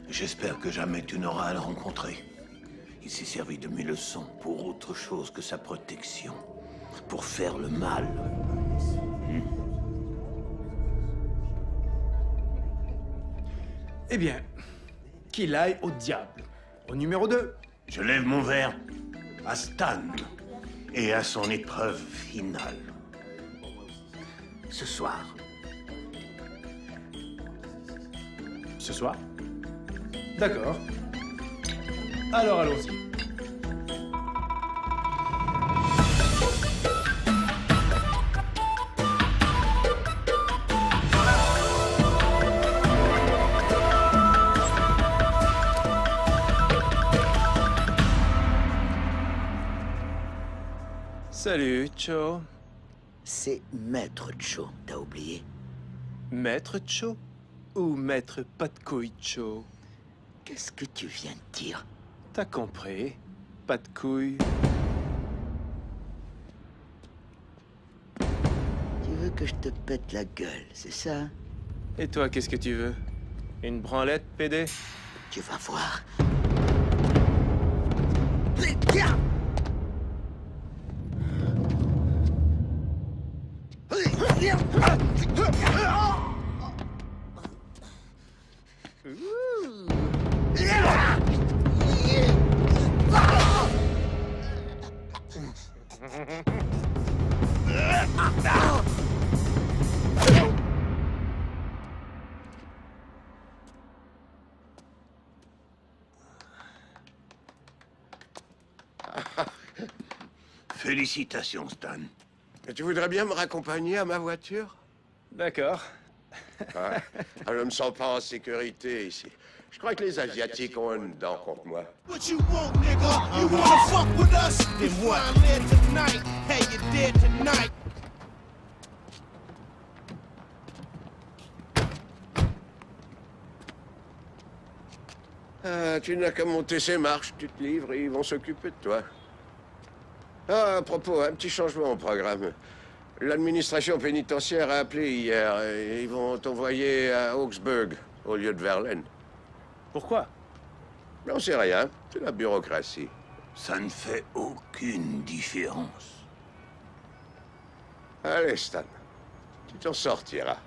J'espère que jamais tu n'auras à le rencontrer. Il s'est servi de mes leçons pour autre chose que sa protection. Pour faire le mal. Eh bien, qu'il aille au diable. Au numéro 2. Je lève mon verre à Stan et à son épreuve finale. Ce soir. Ce soir? D'accord. Alors allons-y. Salut, Cho. C'est Maître Cho, t'as oublié? Maître Cho ou Maître Pas de couilles Cho? Qu'est-ce que tu viens de dire? T'as compris? Pas de couilles. Tu veux que je te pète la gueule, c'est ça? Et toi, qu'est-ce que tu veux? Une branlette, PD? Tu vas voir. Félicitations, Stan. Tu voudrais bien me raccompagner à ma voiture? D'accord. Ah, je ne me sens pas en sécurité ici. Je crois que les Asiatiques ont une dent contre moi. What you want, nigga? You wanna fuck with us? Then what? Tonight. Hey, you're dead tonight. Ah, tu n'as qu'à monter ces marches, tu te livres et ils vont s'occuper de toi. Ah, à propos, un petit changement au programme. L'administration pénitentiaire a appelé hier et ils vont t'envoyer à Augsburg au lieu de Verlaine. Pourquoi? J'en sais rien, c'est la bureaucratie. Ça ne fait aucune différence. Allez, Stan, tu t'en sortiras.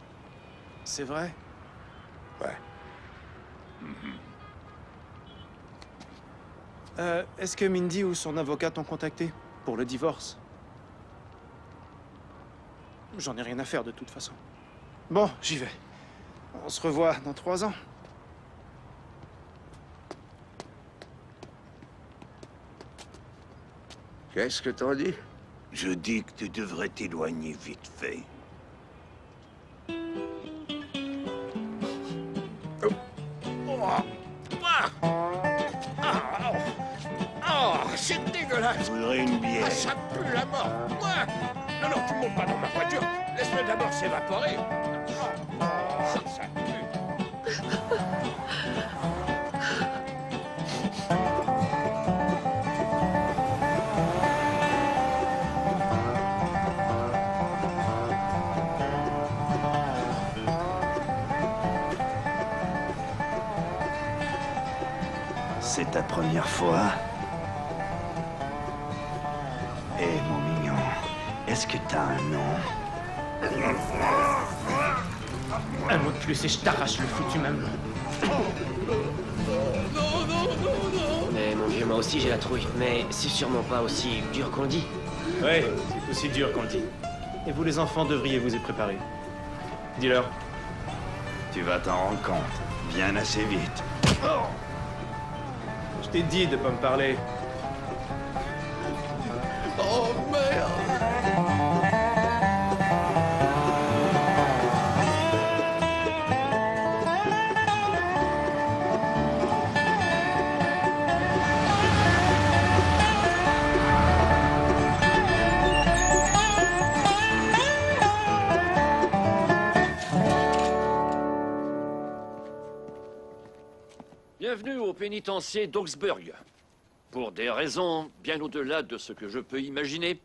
C'est vrai? Ouais. Est-ce que Mindy ou son avocat t'ont contacté pour le divorce? J'en ai rien à faire de toute façon. Bon, j'y vais. On se revoit dans 3 ans. Qu'est-ce que t'en dis? Je dis que tu devrais t'éloigner vite fait. C'est dégueulasse! Je voudrais une bière. Ah, ça pue la mort! Moi! Non, non, tu montes pas dans ma voiture! Laisse-le d'abord s'évaporer! Ça pue! C'est ta première fois? Est-ce que t'as un nom? Un mot de plus et je t'arrache le foutu mamelon. Mais mon vieux, moi aussi j'ai la trouille. Mais c'est sûrement pas aussi dur qu'on le dit. Ouais, c'est aussi dur qu'on le dit. Et vous les enfants devriez vous y préparer. Dis-leur. Tu vas t'en rendre compte, bien assez vite. Je t'ai dit de pas me parler. Oh merde! Bienvenue au pénitencier d'Augsburg. Pour des raisons bien au-delà de ce que je peux imaginer,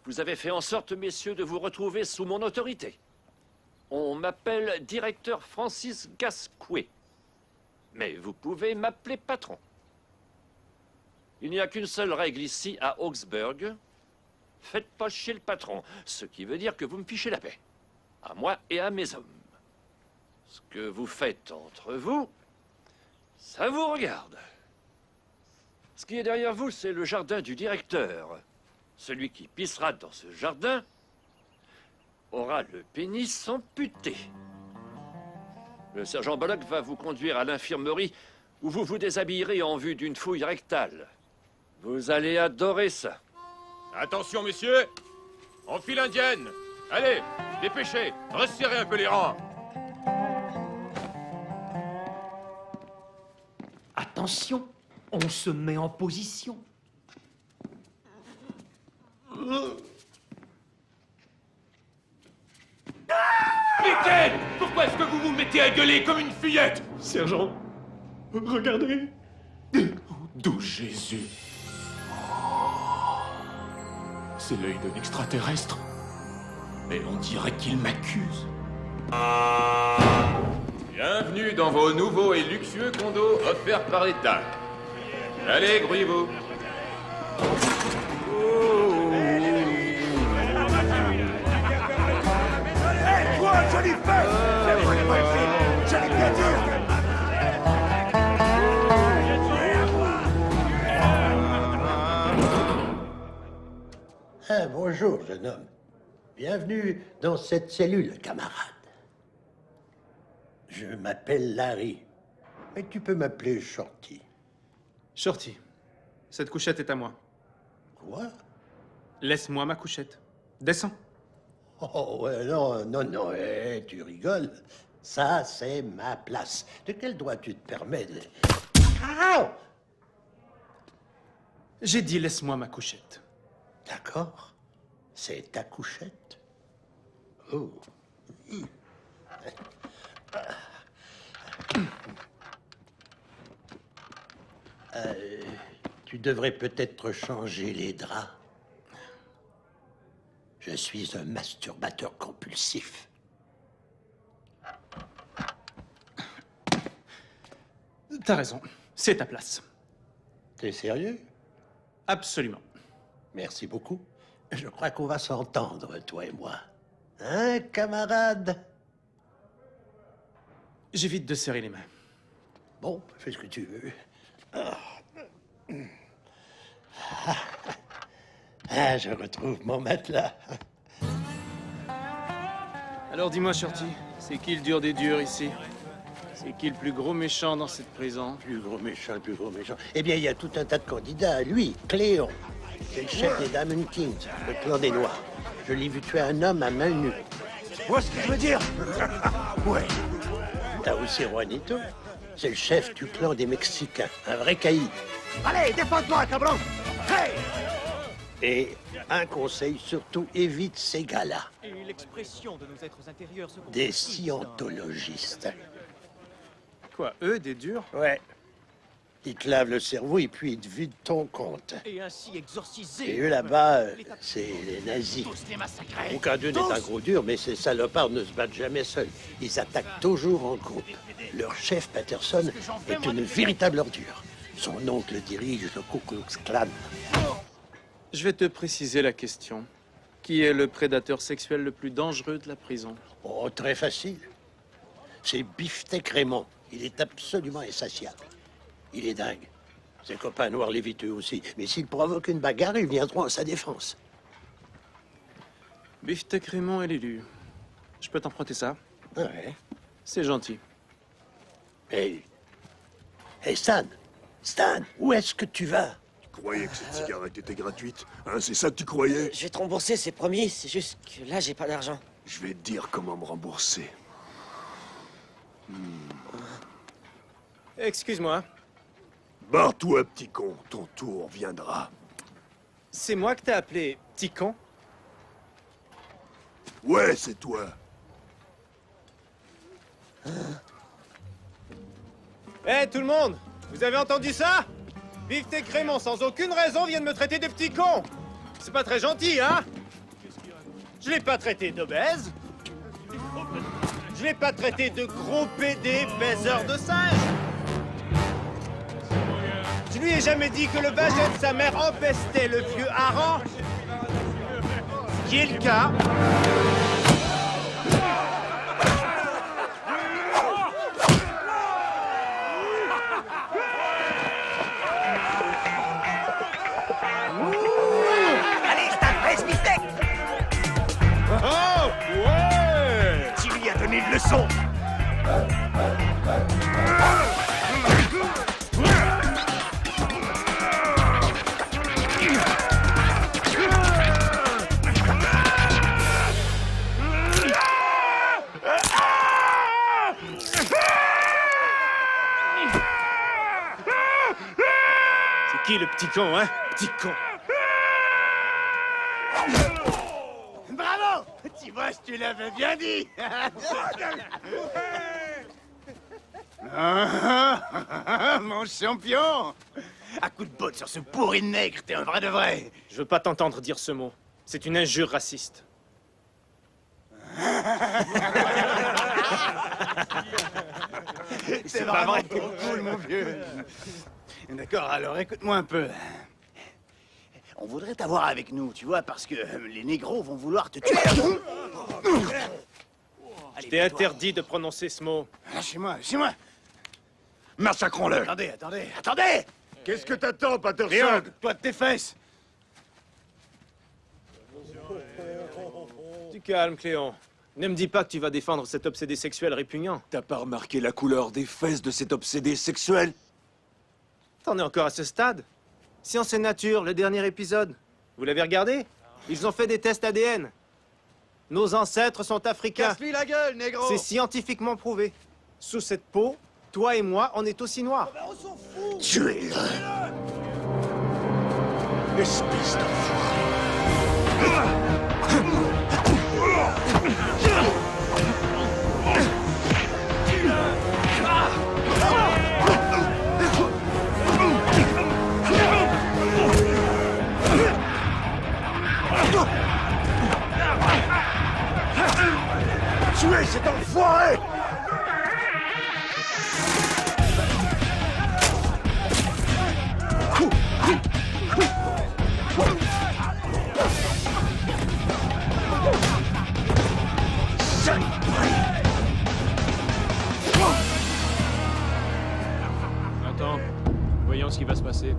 vous avez fait en sorte, messieurs, de vous retrouver sous mon autorité. On m'appelle directeur Francis Gascoué. Mais vous pouvez m'appeler patron. Il n'y a qu'une seule règle ici à Augsburg. Faites pas chier le patron, ce qui veut dire que vous me fichez la paix. À moi et à mes hommes. Ce que vous faites entre vous, ça vous regarde. Ce qui est derrière vous, c'est le jardin du directeur. Celui qui pissera dans ce jardin aura le pénis amputé. Le sergent Bullock va vous conduire à l'infirmerie où vous vous déshabillerez en vue d'une fouille rectale. Vous allez adorer ça. Attention, messieurs. En file indienne. Allez, dépêchez. Resserrez un peu les rangs. Attention, on se met en position. Mickey! Pourquoi est-ce que vous vous mettez à gueuler comme une fillette? Sergent, regardez. D'où Jésus. C'est l'œil d'un extraterrestre. Mais on dirait qu'il m'accuse. Bienvenue dans vos nouveaux et luxueux condos offerts par l'État. Allez, grouillez-vous. Hé, toi, joli feu! J'allais bien dire! Ah, bonjour, jeune homme. Bienvenue dans cette cellule, camarade. Je m'appelle Larry, mais tu peux m'appeler Shorty. Shorty, cette couchette est à moi. Quoi? Laisse-moi ma couchette. Descends. Oh, ouais, non, tu rigoles. Ça, c'est ma place. De quel droit tu te permets de... Ah! J'ai dit laisse-moi ma couchette. D'accord. C'est ta couchette. Oh. Tu devrais peut-être changer les draps. Je suis un masturbateur compulsif. T'as raison, c'est ta place. T'es sérieux? Absolument. Merci beaucoup. Je crois qu'on va s'entendre, toi et moi. Hein, camarade? J'évite de serrer les mains. Bon, fais ce que tu veux. Je retrouve mon matelas. Alors dis-moi, Shorty, c'est qui le dur des durs ici? C'est qui le plus gros méchant dans cette prison? Le plus gros méchant. Eh bien, il y a tout un tas de candidats. Lui, Cléon, c'est le chef des Diamond Kings, le clan des Noirs. Je l'ai vu tuer un homme à main nue. Tu vois ce que je veux dire? Ouais. T'as aussi Juanito, c'est le chef du clan des Mexicains, un vrai caïd. Allez, défends-toi, cabron! Hey! Et un conseil, surtout, évite ces gars-là. Et l'expression de nos êtres intérieurs se Des scientologistes. Quoi, eux, des durs? Ouais. Ils te lavent le cerveau et puis ils te vident ton compte. Et ainsi exorciser. Et eux, là-bas, c'est les nazis. Tous les massacrer. Aucun d'eux n'est un gros dur, mais ces salopards ne se battent jamais seuls. Ils attaquent toujours en groupe. Leur chef, Patterson, est une véritable ordure. Son oncle dirige le Ku Klux Klan. Je vais te préciser la question. Qui est le prédateur sexuel le plus dangereux de la prison? Oh, très facile. C'est Beefsteak Raymond. Il est absolument insatiable. Il est dingue. Ses copains noirs léviteux aussi. Mais s'il provoque une bagarre, ils viendront à sa défense. Beefsteak Raymond et l'élu. Je peux t'emprunter ça? Ouais. C'est gentil. Hey, Stan! Stan, où est-ce que tu vas? Tu croyais que cette cigarette était gratuite? Hein, c'est ça que tu croyais? Je vais te rembourser, c'est promis. C'est juste que là, j'ai pas d'argent. Je vais te dire comment me rembourser. Excuse-moi. Barre-toi, petit con. Ton tour viendra. C'est moi que t'as appelé petit con? Ouais, c'est toi. Hé, tout le monde! Vous avez entendu ça? Beefsteak Raymond, sans aucune raison, vient de me traiter de petit con! C'est pas très gentil, hein? Je l'ai pas traité d'obèse. Je l'ai pas traité de gros PD baiseur de singe. Je lui ai jamais dit que le vagin de sa mère empestait le vieux hareng. Ce qui est le cas. Allez, Stan, reste Beefsteak! Oh! Ouais! Tu lui as donné une leçon! C'est qui le petit con, hein? Petit con! Bravo! Tu vois, je te l'avais bien dit! Mon champion! À coup de botte sur ce pourri de nègre, t'es un vrai de vrai! Je veux pas t'entendre dire ce mot. C'est une injure raciste. C'est vraiment trop cool, mon vieux. D'accord, alors écoute-moi un peu. On voudrait t'avoir avec nous, tu vois, parce que les négros vont vouloir te tuer. Je t'ai interdit de prononcer ce mot. Lâchez-moi, lâchez-moi. Massacrons-le. Attendez! Qu'est-ce que t'attends, Patterson? Rien, toi de tes fesses. Du calme, Cléon. Ne me dis pas que tu vas défendre cet obsédé sexuel répugnant. T'as pas remarqué la couleur des fesses de cet obsédé sexuel? T'en es encore à ce stade? Science et Nature, le dernier épisode. Vous l'avez regardé? Ils ont fait des tests ADN. Nos ancêtres sont africains. Casse-lui la gueule, négro! C'est scientifiquement prouvé. Sous cette peau, toi et moi, on est aussi noirs. On s'en fout! Tuez-le! Espèce d'enfoiré! Tuez cet enfoiré! Attends, voyons ce qui va se passer.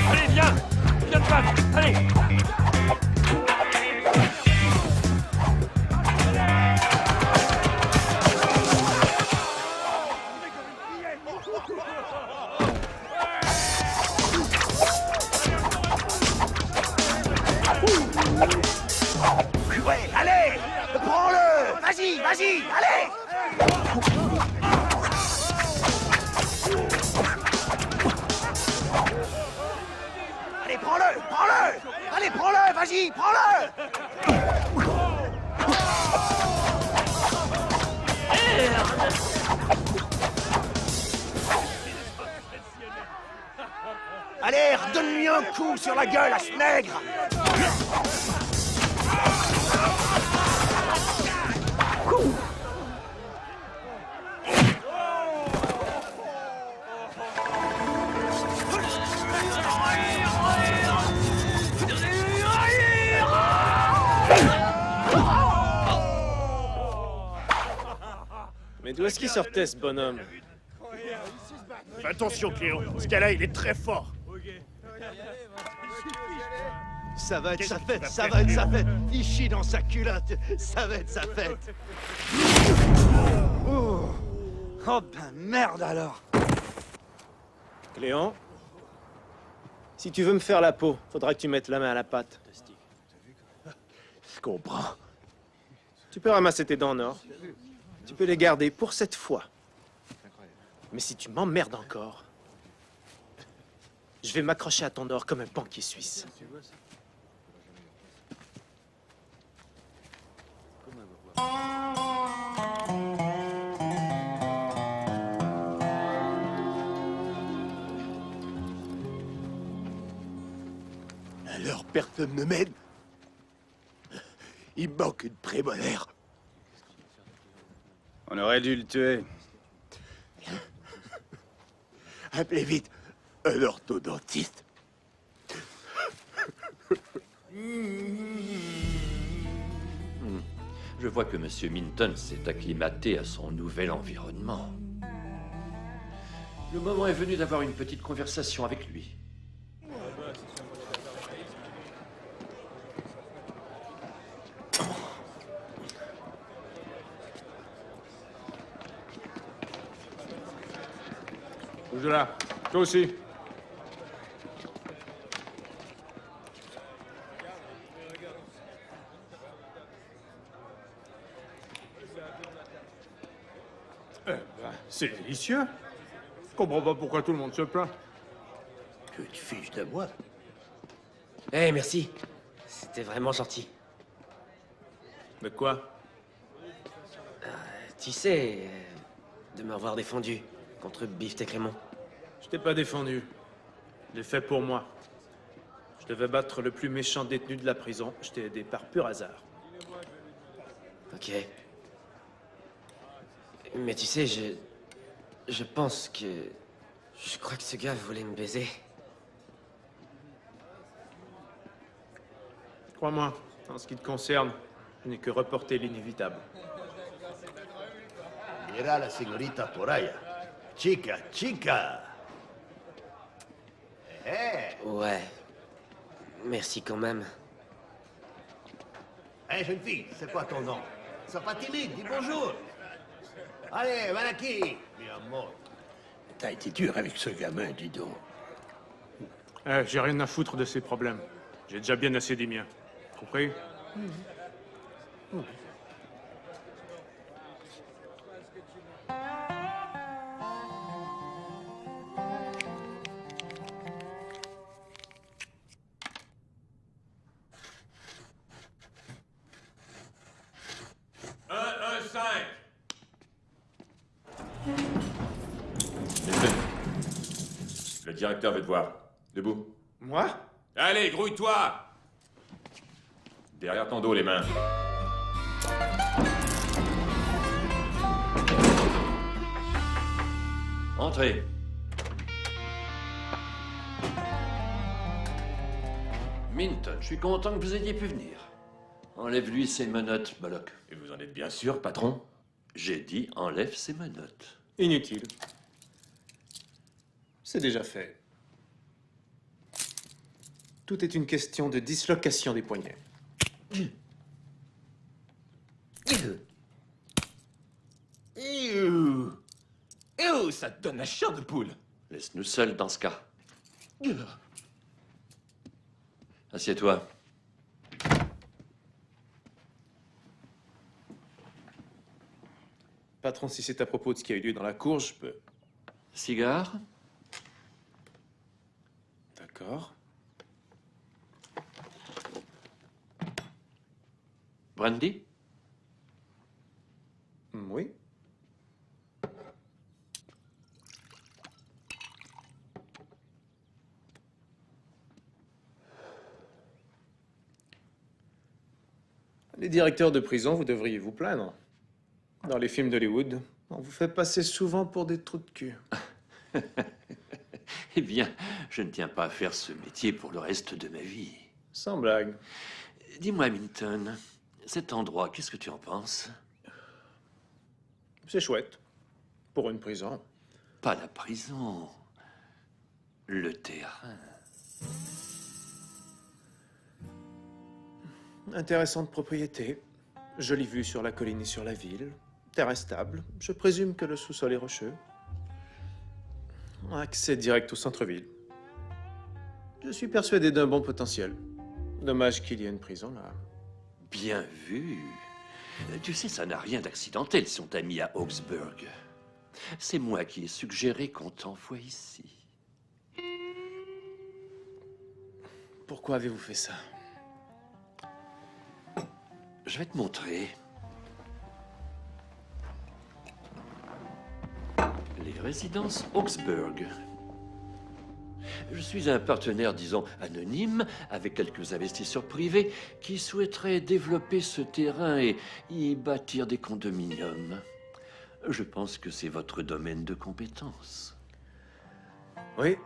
Allez, viens! Viens te battre! Allez! Ouais, allez! Prends-le! Vas-y, vas-y, allez! Allez, prends-le! Prends-le! Allez, prends-le! Vas-y, prends-le! Allez, redonne-lui un coup sur la gueule à ce nègre! Mais d'où est-ce qu'il sortait, ce bonhomme? Fais attention, Cléo. Ce gars-là, il est très fort. Ça va être sa fête, ça va être sa fête. Il chie dans sa culotte, ça va être sa fête. Oh, oh ben merde alors. Cléon, si tu veux me faire la peau, faudra que tu mettes la main à la pâte. Je comprends. Tu peux ramasser tes dents en or. Tu peux les garder pour cette fois. Mais si tu m'emmerdes encore, je vais m'accrocher à ton or comme un banquier suisse. Alors personne ne m'aide. Il me manque une prémolaire. On aurait dû le tuer. Appelez vite un orthodontiste. Je vois que M. Minton s'est acclimaté à son nouvel environnement. Le moment est venu d'avoir une petite conversation avec lui. Bouge là. Toi aussi. C'est délicieux. Je comprends pas pourquoi tout le monde se plaint. Tu te fiches de moi? Eh, merci. C'était vraiment gentil. De quoi? Tu sais, de m'avoir défendu contre Beefsteak Raymond. Je t'ai pas défendu. Je l'ai fait pour moi. Je devais battre le plus méchant détenu de la prison. Je t'ai aidé par pur hasard. Ok. Mais tu sais, je pense que... Je crois que ce gars voulait me baiser. Crois-moi, en ce qui te concerne, je n'ai que reporter l'inévitable. Mira la señorita por allá. Chica, chica. Ouais. Merci quand même. Hé, jeune fille, c'est quoi ton nom? Sois pas timide, dis bonjour. Allez, Malaki. Mi amor. T'as été dur avec ce gamin, dis donc. J'ai rien à foutre de ses problèmes. J'ai déjà bien assez des miens. Compris? Le directeur veut te voir. Debout. Moi? Allez, grouille-toi! Derrière ton dos, les mains. Entrez. Minton, je suis content que vous ayez pu venir. Enlève-lui ses menottes, Bollock. Et vous en êtes bien sûr, patron? J'ai dit enlève ses menottes. Inutile. C'est déjà fait. Tout est une question de dislocation des poignets. Ça te donne la chair de poule. Laisse-nous seuls dans ce cas. Assieds-toi. Patron, si c'est à propos de ce qui a eu lieu dans la cour, je peux... Cigare? D'accord. Brandy? Oui. Les directeurs de prison, vous devriez vous plaindre. Dans les films d'Hollywood, on vous fait passer souvent pour des trous de cul. Eh bien, je ne tiens pas à faire ce métier pour le reste de ma vie. Sans blague. Dis-moi, Minton, cet endroit, qu'est-ce que tu en penses? C'est chouette. Pour une prison. Pas la prison. Le terrain. Intéressante propriété. Jolie vue sur la colline et sur la ville. Terrain stable. Je présume que le sous-sol est rocheux. Accès direct au centre-ville. Je suis persuadé d'un bon potentiel. Dommage qu'il y ait une prison là. Bien vu. Tu sais, ça n'a rien d'accidentel si on t'a mis à Augsburg. C'est moi qui ai suggéré qu'on t'envoie ici. Pourquoi avez-vous fait ça? Je vais te montrer. Les résidences Augsburg. Je suis un partenaire, disons, anonyme, avec quelques investisseurs privés qui souhaiteraient développer ce terrain et y bâtir des condominiums. Je pense que c'est votre domaine de compétence. Oui.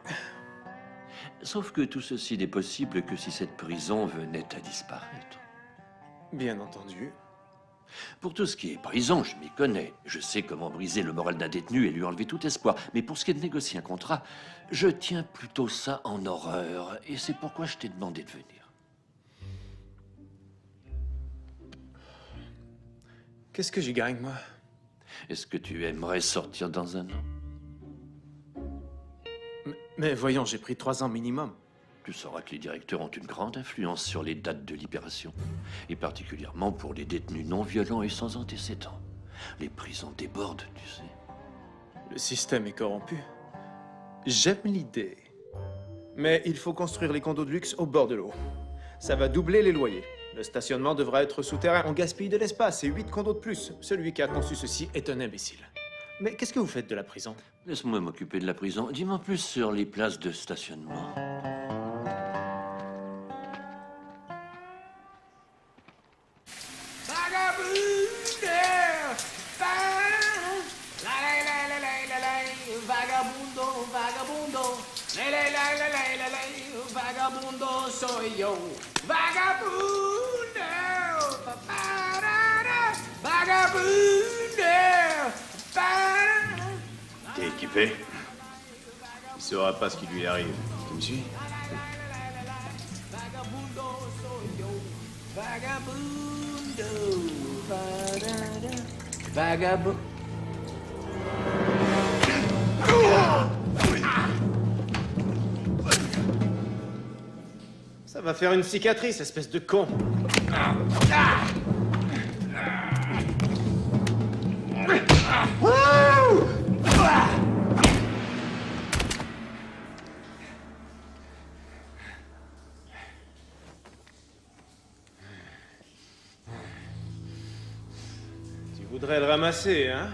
Sauf que tout ceci n'est possible que si cette prison venait à disparaître. Bien entendu. Pour tout ce qui est prison, je m'y connais. Je sais comment briser le moral d'un détenu et lui enlever tout espoir. Mais pour ce qui est de négocier un contrat, je tiens plutôt ça en horreur. Et c'est pourquoi je t'ai demandé de venir. Qu'est-ce que j'y gagne, moi? Est-ce que tu aimerais sortir dans un an? Mais voyons, j'ai pris 3 ans minimum. Tu sauras que les directeurs ont une grande influence sur les dates de libération, et particulièrement pour les détenus non violents et sans antécédents. Les prisons débordent, tu sais. Le système est corrompu. J'aime l'idée. Mais il faut construire les condos de luxe au bord de l'eau. Ça va doubler les loyers. Le stationnement devra être souterrain. On gaspille de l'espace et 8 condos de plus. Celui qui a conçu ceci est un imbécile. Mais qu'est-ce que vous faites de la prison? Laisse-moi m'occuper de la prison. Dis-moi plus sur les places de stationnement. Vagabundo, vagabundo, vagabundo soy yo. Vagabundo, vagabundo. T'es équipé? Il saura pas ce qui lui arrive. Tu me suis? Vagabundo. Ça va faire une cicatrice, espèce de con. Tu voudrais le ramasser, hein?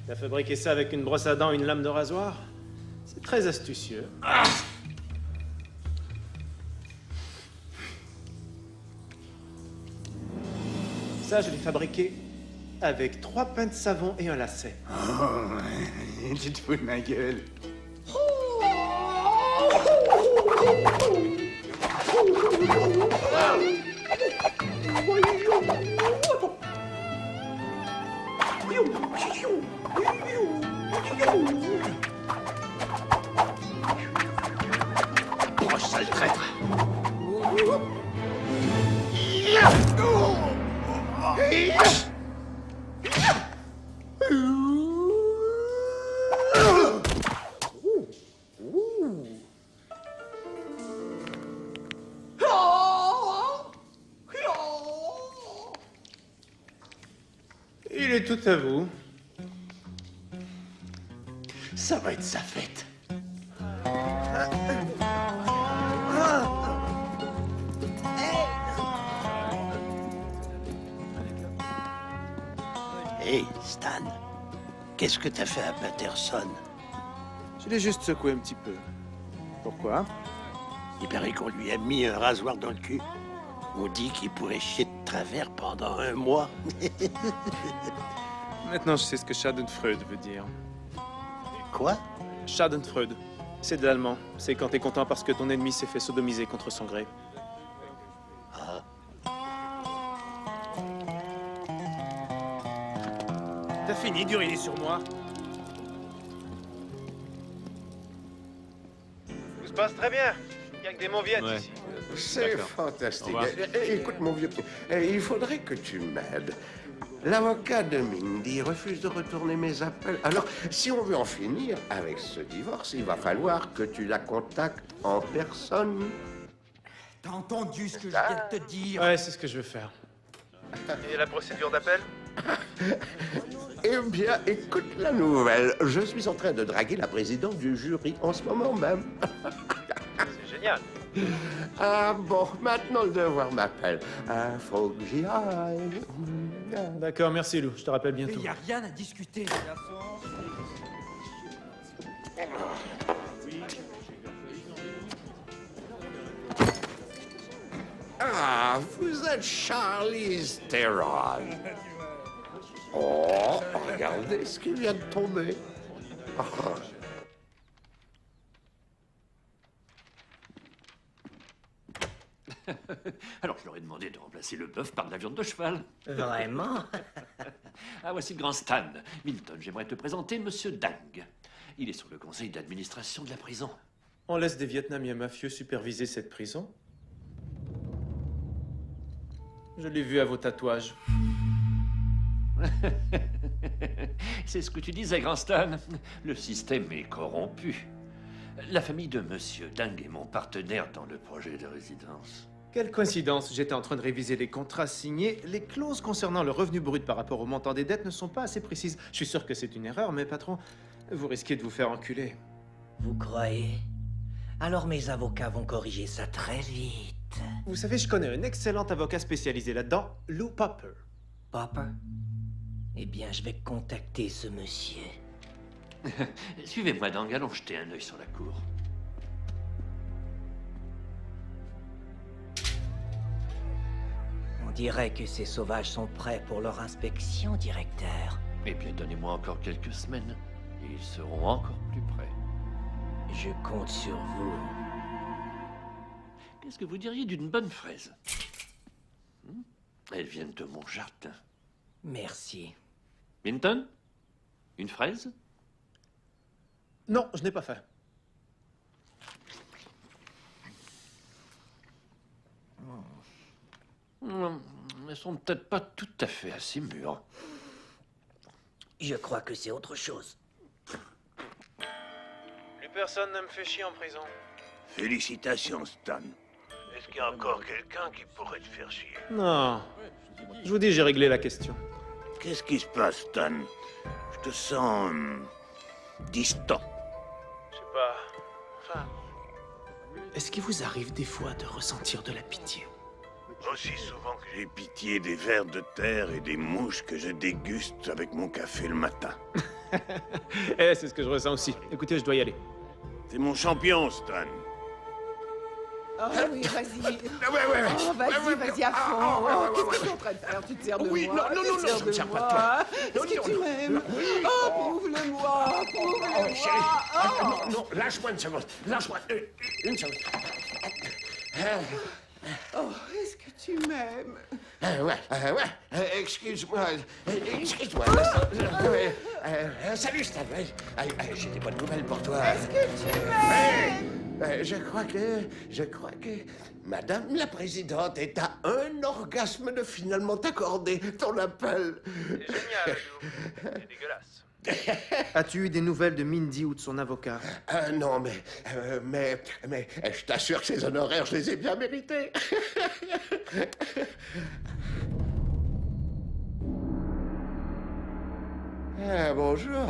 T'as fabriqué ça avec une brosse à dents et une lame de rasoir? C'est très astucieux. Ça, je l'ai fabriqué avec 3 pains de savon et un lacet. Oh, tu te fous de ma gueule. Proche, sale traître. Il est tout à vous. Ça va être sa fête. Hé, Stan, qu'est-ce que t'as fait à Patterson? Je l'ai juste secoué un petit peu. Pourquoi? Il paraît qu'on lui a mis un rasoir dans le cul. On dit qu'il pourrait chier de travers pendant 1 mois. Maintenant, je sais ce que Schadenfreude veut dire. Quoi? Schadenfreude. C'est de l'allemand. C'est quand t'es content parce que ton ennemi s'est fait sodomiser contre son gré. fini d'uriner sur moi. Tout se passe très bien. Il n'y a que des mauviettes ici. C'est D'accord. fantastique. Au revoir. Écoute, mon vieux, il faudrait que tu m'aides. L'avocat de Mindy refuse de retourner mes appels. Alors, si on veut en finir avec ce divorce, il va falloir que tu la contactes en personne. T'as entendu ce que je viens de te dire? Ouais, c'est ce que je veux faire. Et la procédure d'appel? Eh bien, écoute la nouvelle. Je suis en train de draguer la présidente du jury en ce moment même. C'est génial. Ah bon, maintenant le devoir m'appelle. Faut que j'y aille. D'accord, merci Lou. Je te rappelle Mais bientôt. y a rien à discuter. Ah, vous êtes Charlize Theron. Oh, regardez ce qui vient de tomber. Ah. Alors je leur ai demandé de remplacer le bœuf par de la viande de cheval. Vraiment? Ah, voici le grand Stan. Milton, j'aimerais te présenter Monsieur Dang. Il est sur le conseil d'administration de la prison. On laisse des Vietnamiens mafieux superviser cette prison? Je l'ai vu à vos tatouages. C'est ce que tu disais, grand Stan. Le système est corrompu. La famille de Monsieur Dang est mon partenaire dans le projet de résidence. Quelle coïncidence, j'étais en train de réviser les contrats signés. Les clauses concernant le revenu brut par rapport au montant des dettes ne sont pas assez précises. Je suis sûr que c'est une erreur, mais patron, vous risquez de vous faire enculer. Vous croyez? Alors mes avocats vont corriger ça très vite. Vous savez, je connais un excellent avocat spécialisé là-dedans, Lou Popper. Popper? Eh bien, je vais contacter ce monsieur. Suivez-moi, Dang, allons jeter un œil sur la cour. On dirait que ces sauvages sont prêts pour leur inspection, directeur. Eh bien, donnez-moi encore quelques semaines, et ils seront encore plus près. Je compte sur vous. Qu'est-ce que vous diriez d'une bonne fraise? Elles viennent de mon jardin. Merci. Minton? Une fraise? Non, je n'ai pas faim. Elles sont peut-être pas tout à fait assez mûres. Je crois que c'est autre chose. Plus personne ne me fait chier en prison. Félicitations, Stan. Est-ce qu'il y a encore quelqu'un qui pourrait te faire chier? Non. Je vous dis, j'ai réglé la question. Qu'est-ce qui se passe, Stan? Je te sens... distant. Je sais pas. Enfin... Est-ce qu'il vous arrive des fois de ressentir de la pitié? Aussi souvent que j'ai pitié des vers de terre et des mouches que je déguste avec mon café le matin. Eh, c'est ce que je ressens aussi. Écoutez, je dois y aller. T'es mon champion, Stan. Ah oui, vas-y. Ouais. Oh, vas-y à fond. Oh, qu'est-ce que tu es en train de faire? Tu te sers de Oui, moi. non, Tu te sers je de me sers pas de moi. toi. Est-ce que tu m'aimes? Oui. Oh, prouve-le-moi. Prouve-le-moi. Chérie, non, lâche-moi une seconde. Lâche-moi une seconde. Oh, est-ce que tu m'aimes? Excuse-moi. Salut, Stan. J'ai des bonnes nouvelles pour toi. Est-ce que tu m'aimes? Je crois que Madame la Présidente est à un orgasme de finalement t'accorder ton appel. C'est génial, Lou. C'est dégueulasse. As-tu eu des nouvelles de Mindy ou de son avocat? Non, mais je t'assure que ces honoraires, je les ai bien mérités. Bonjour.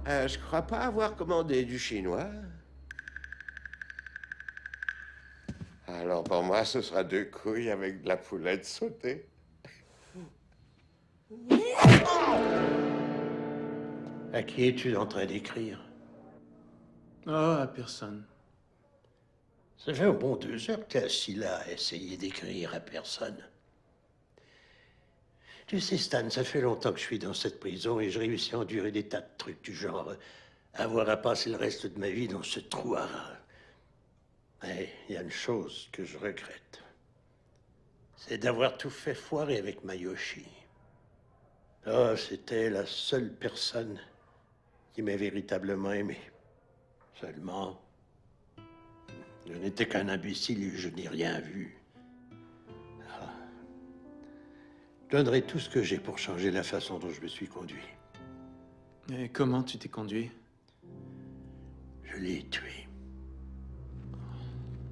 Je crois pas avoir commandé du chinois. Alors pour moi, ce sera 2 couilles avec de la poulette sautée. À qui es-tu en train d'écrire? Oh, à personne. Ça fait au bon 2 heures que t'es assis là à essayer d'écrire à personne. Tu sais, Stan, ça fait longtemps que je suis dans cette prison et je réussis à endurer des tas de trucs du genre avoir à passer le reste de ma vie dans ce trou à rats. Mais il y a une chose que je regrette. C'est d'avoir tout fait foirer avec Mayoshi. Oh, c'était la seule personne qui m'ait véritablement aimé. Seulement, je n'étais qu'un imbécile et je n'ai rien vu. Ah. Je donnerai tout ce que j'ai pour changer la façon dont je me suis conduit. Et comment tu t'es conduit? Je l'ai tué.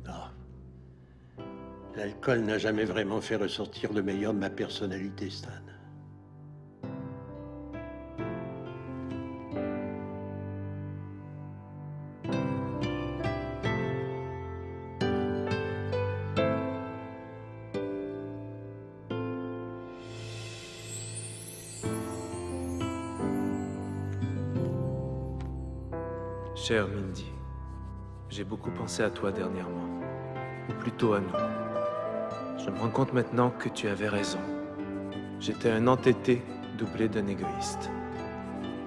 Non. L'alcool n'a jamais vraiment fait ressortir le meilleur de ma personnalité, Stan. Chère Mindy, j'ai beaucoup pensé à toi dernièrement, ou plutôt à nous. Je me rends compte maintenant que tu avais raison. J'étais un entêté doublé d'un égoïste.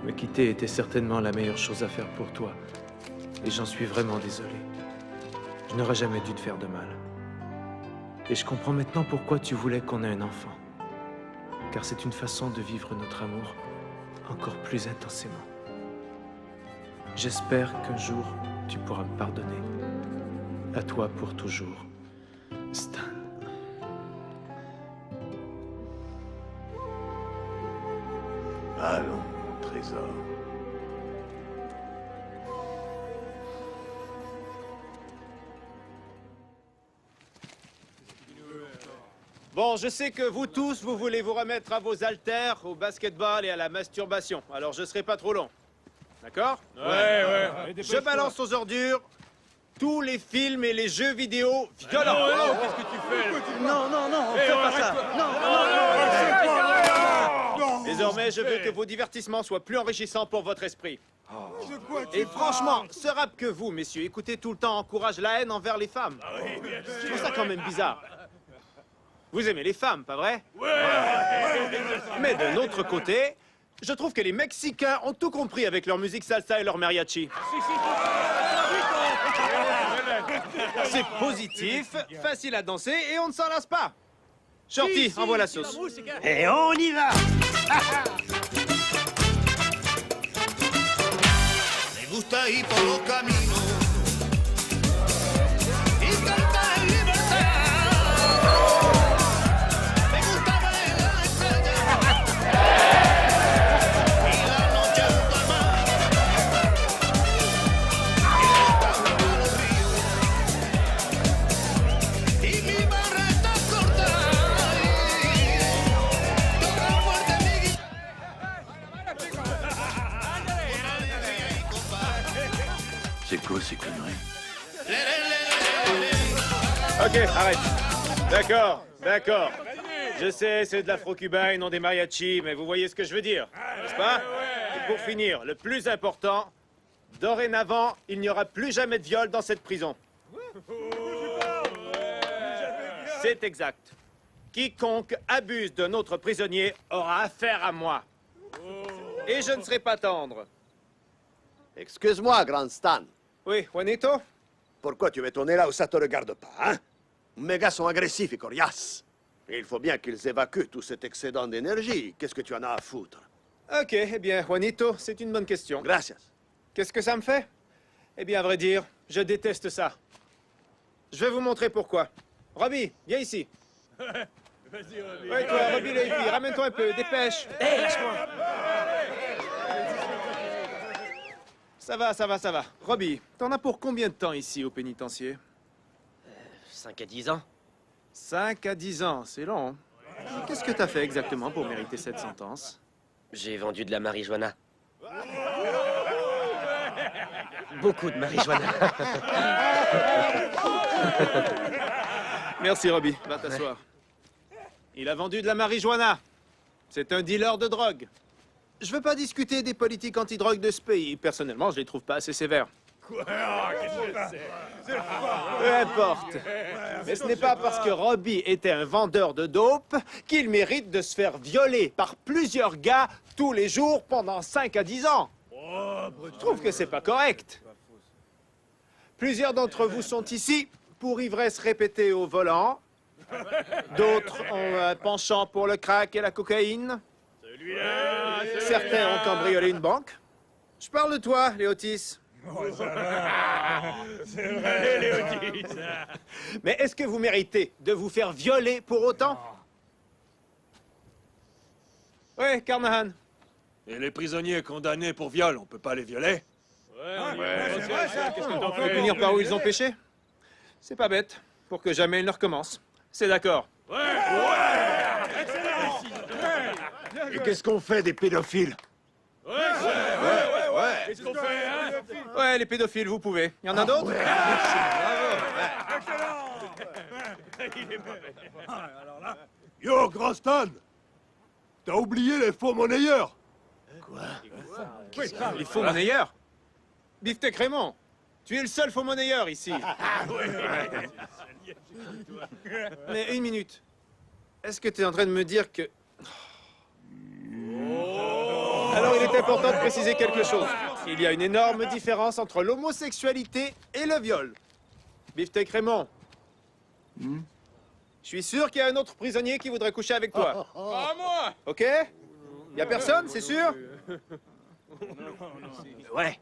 Me quitter était certainement la meilleure chose à faire pour toi, et j'en suis vraiment désolé. Je n'aurais jamais dû te faire de mal. Et je comprends maintenant pourquoi tu voulais qu'on ait un enfant, car c'est une façon de vivre notre amour encore plus intensément. J'espère qu'un jour, tu pourras me pardonner. À toi pour toujours, Stan. Allons, mon trésor. Bon, je sais que vous tous, vous voulez vous remettre à vos haltères, au basketball et à la masturbation. Alors je serai pas trop long. D'accord? Ouais. Je balance aux ordures tous les films et les jeux vidéo violents. Non, qu'est-ce que tu fais? Non, on fait pas ça. Non. Désormais, je veux que vos divertissements soient plus enrichissants pour votre esprit. Et franchement, ce rap que vous, messieurs, écoutez tout le temps encourage la haine envers les femmes. Je trouve ça quand même bizarre. Vous aimez les femmes, pas vrai? Mais d'un autre côté, je trouve que les Mexicains ont tout compris avec leur musique salsa et leur mariachi. C'est positif, facile à danser et on ne s'en lasse pas. Shorty, envoie la sauce. Et on y va. Me gusta ir por los caminos y cantar en libertad. Me gusta ver las estrellas y la noche junto al mar. Me gusta junto a los ríos y mi barreta corta. Toca fuerte mi C'est quoi ces conneries? Ok, arrête. D'accord. Je sais, c'est de l'afro-cubain et non des mariachis, mais vous voyez ce que je veux dire, n'est-ce pas? Et pour finir, le plus important, dorénavant, il n'y aura plus jamais de viol dans cette prison. C'est exact. Quiconque abuse d'un autre prisonnier aura affaire à moi. Et je ne serai pas tendre. Excuse-moi, grand Stan. Oui, Juanito? Pourquoi tu mets ton nez là où ça te regarde pas, hein? Mes gars sont agressifs et coriaces. Et il faut bien qu'ils évacuent tout cet excédent d'énergie. Qu'est-ce que tu en as à foutre? Ok, eh bien, Juanito, c'est une bonne question. Gracias. Qu'est-ce que ça me fait? Eh bien, à vrai dire, je déteste ça. Je vais vous montrer pourquoi. Robbie, viens ici. Vas-y, Robbie. Oui, toi, Robbie le hippie, ramène-toi un peu, dépêche. Hé, lâche-moi. Ça va. Robbie, t'en as pour combien de temps ici au pénitencier? 5 à 10 ans. 5 à 10 ans, c'est long. Qu'est-ce que t'as fait exactement pour mériter cette sentence? J'ai vendu de la marijuana. Beaucoup de marijuana. Merci, Robbie. Va t'asseoir. Il a vendu de la marijuana. C'est un dealer de drogue. Je veux pas discuter des politiques anti-drogue de ce pays. Personnellement, je les trouve pas assez sévères. Quoi? Qu'est-ce que c'est? Peu importe. Mais ce n'est pas parce que Robbie était un vendeur de dope qu'il mérite de se faire violer par plusieurs gars tous les jours pendant 5 à 10 ans. Je trouve que c'est pas correct. Plusieurs d'entre vous sont ici pour ivresse répétée au volant. D'autres ont un penchant pour le crack et la cocaïne. Certains ont cambriolé une banque. Je parle de toi, Léotis. C'est vrai, Léotis. Mais est-ce que vous méritez de vous faire violer pour autant? Ouais, Carnahan. Et les prisonniers condamnés pour viol, on peut pas les violer? C'est vrai, ça. Qu'est-ce que t'en fais? Punir par où ils ont péché? C'est pas bête, pour que jamais ils ne recommencent. C'est d'accord. Et qu'est-ce qu'on fait des pédophiles? Qu'est-ce qu'on fait, hein? Ouais, les pédophiles, vous pouvez. Il y en a d'autres? Yo, Grand Stan! T'as oublié les faux monnayeurs! Les faux monnayeurs? Beefsteak Raymond, tu es le seul faux monnayeur ici. Mais une minute. Est-ce que tu es en train de me dire que... Alors il est important de préciser quelque chose. Il y a une énorme différence entre l'homosexualité et le viol. Beefsteak Raymond. Je suis sûr qu'il y a un autre prisonnier qui voudrait coucher avec toi. Pas moi! Ok? Y a personne, c'est sûr? Ouais.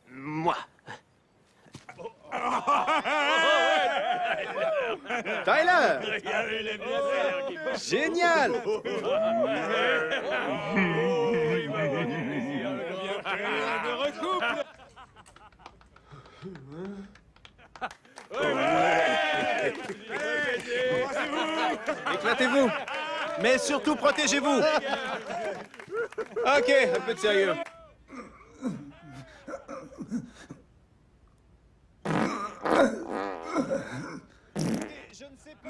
Moi. Tyler! Génial! Éclatez-vous! Mais surtout, protégez-vous! Ok, un peu de sérieux.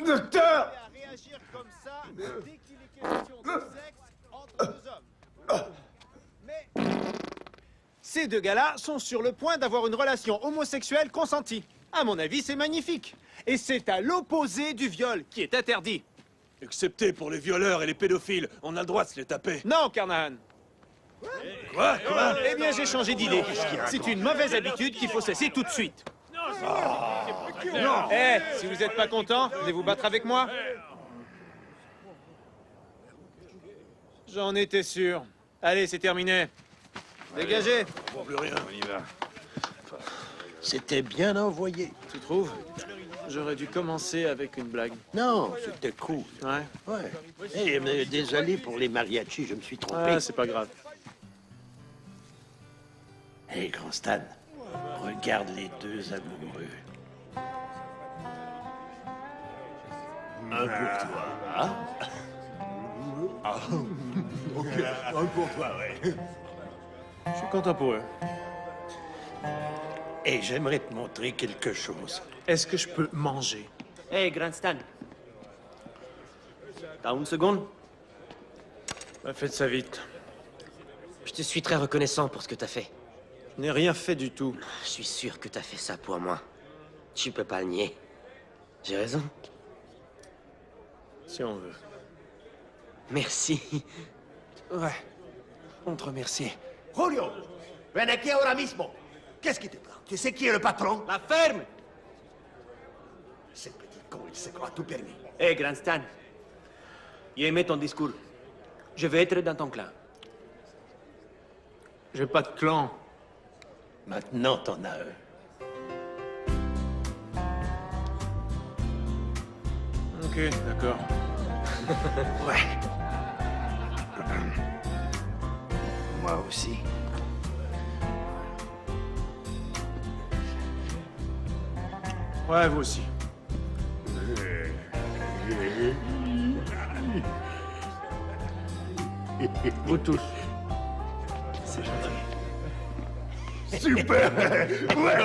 Docteur! Réagir comme ça dès qu'il est question de sexe entre deux hommes. Mais ces deux gars-là sont sur le point d'avoir une relation homosexuelle consentie. À mon avis, c'est magnifique. Et c'est à l'opposé du viol qui est interdit. Excepté pour les violeurs et les pédophiles, on a le droit de se les taper. Non, Carnahan. Quoi? Eh bien, j'ai changé d'idée. C'est une mauvaise habitude qu'il faut cesser tout de suite. Non. Eh, si vous n'êtes pas content, venez vous battre avec moi. J'en étais sûr. Allez, c'est terminé. Dégagez. Plus rien, on y va. C'était bien envoyé. Tu trouves? J'aurais dû commencer avec une blague. Non, c'était cool. Ouais? Ouais. Eh, mais désolé pour les mariachis, je me suis trompé. Ah, c'est pas grave. Hé, Grand Stan, regarde les deux amoureux. Un pour toi. Ah? Ok, un pour toi, ouais. Je suis content pour eux. Et j'aimerais te montrer quelque chose. Est-ce que je peux manger? Hey, Grand Stan. T'as une seconde? Faites ça vite. Je te suis très reconnaissant pour ce que t'as fait. Je n'ai rien fait du tout. Je suis sûr que t'as fait ça pour moi. Tu peux pas le nier. J'ai raison. Si on veut. Merci. Ouais. On te remercie. Julio, ven aquí ahora mismo. Qu'est-ce qui te prend? Tu sais qui est le patron? La ferme! Ce petit con, il se croit tout permis. Hey, Grand Stan. J'ai aimé ton discours. Je vais être dans ton clan. J'ai pas de clan. Maintenant, t'en as un. Ok, d'accord. Ouais. Moi aussi. Ouais, vous aussi. Vous tous. C'est gentil. Super! Ouais!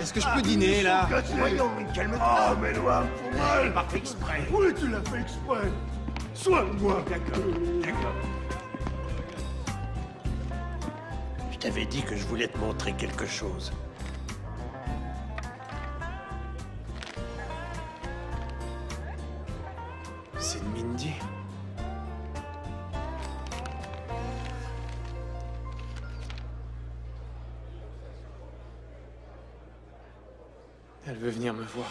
Est-ce que je peux dîner, là? Voyons, calme-toi. Ah, mais Noam, faut mal! Il m'a fait exprès. Oui, tu l'as fait exprès! Soigne-moi! D'accord. Je t'avais dit que je voulais te montrer quelque chose. C'est Mindy. Elle veut venir me voir.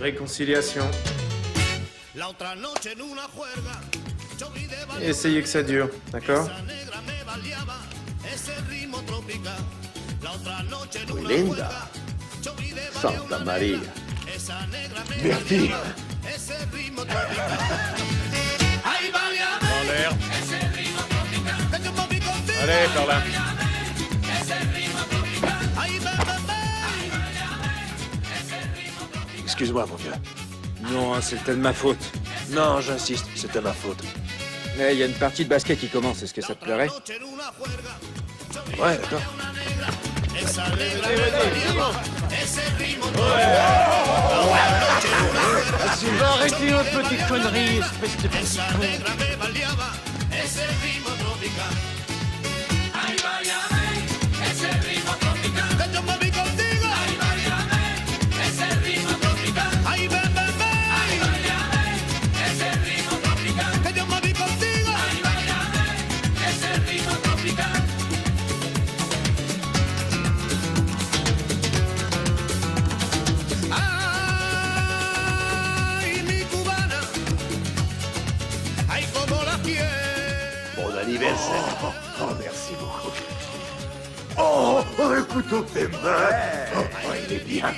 Réconciliation. Essayez que ça dure, d'accord? Linda. Santa Maria. Bertie. En l'air. Allez, par là. Excuse-moi, mon vieux. Non, c'était de ma faute. Non, j'insiste, c'était ma faute. Mais il y a une partie de basket qui commence, est-ce que ça te plairait? Ouais, d'accord. Tu vas arrêter notre petite connerie, espèce de petit con. Bon anniversaire. Oh, merci beaucoup. Oh, un couteau tes mains. Oh, il est bien.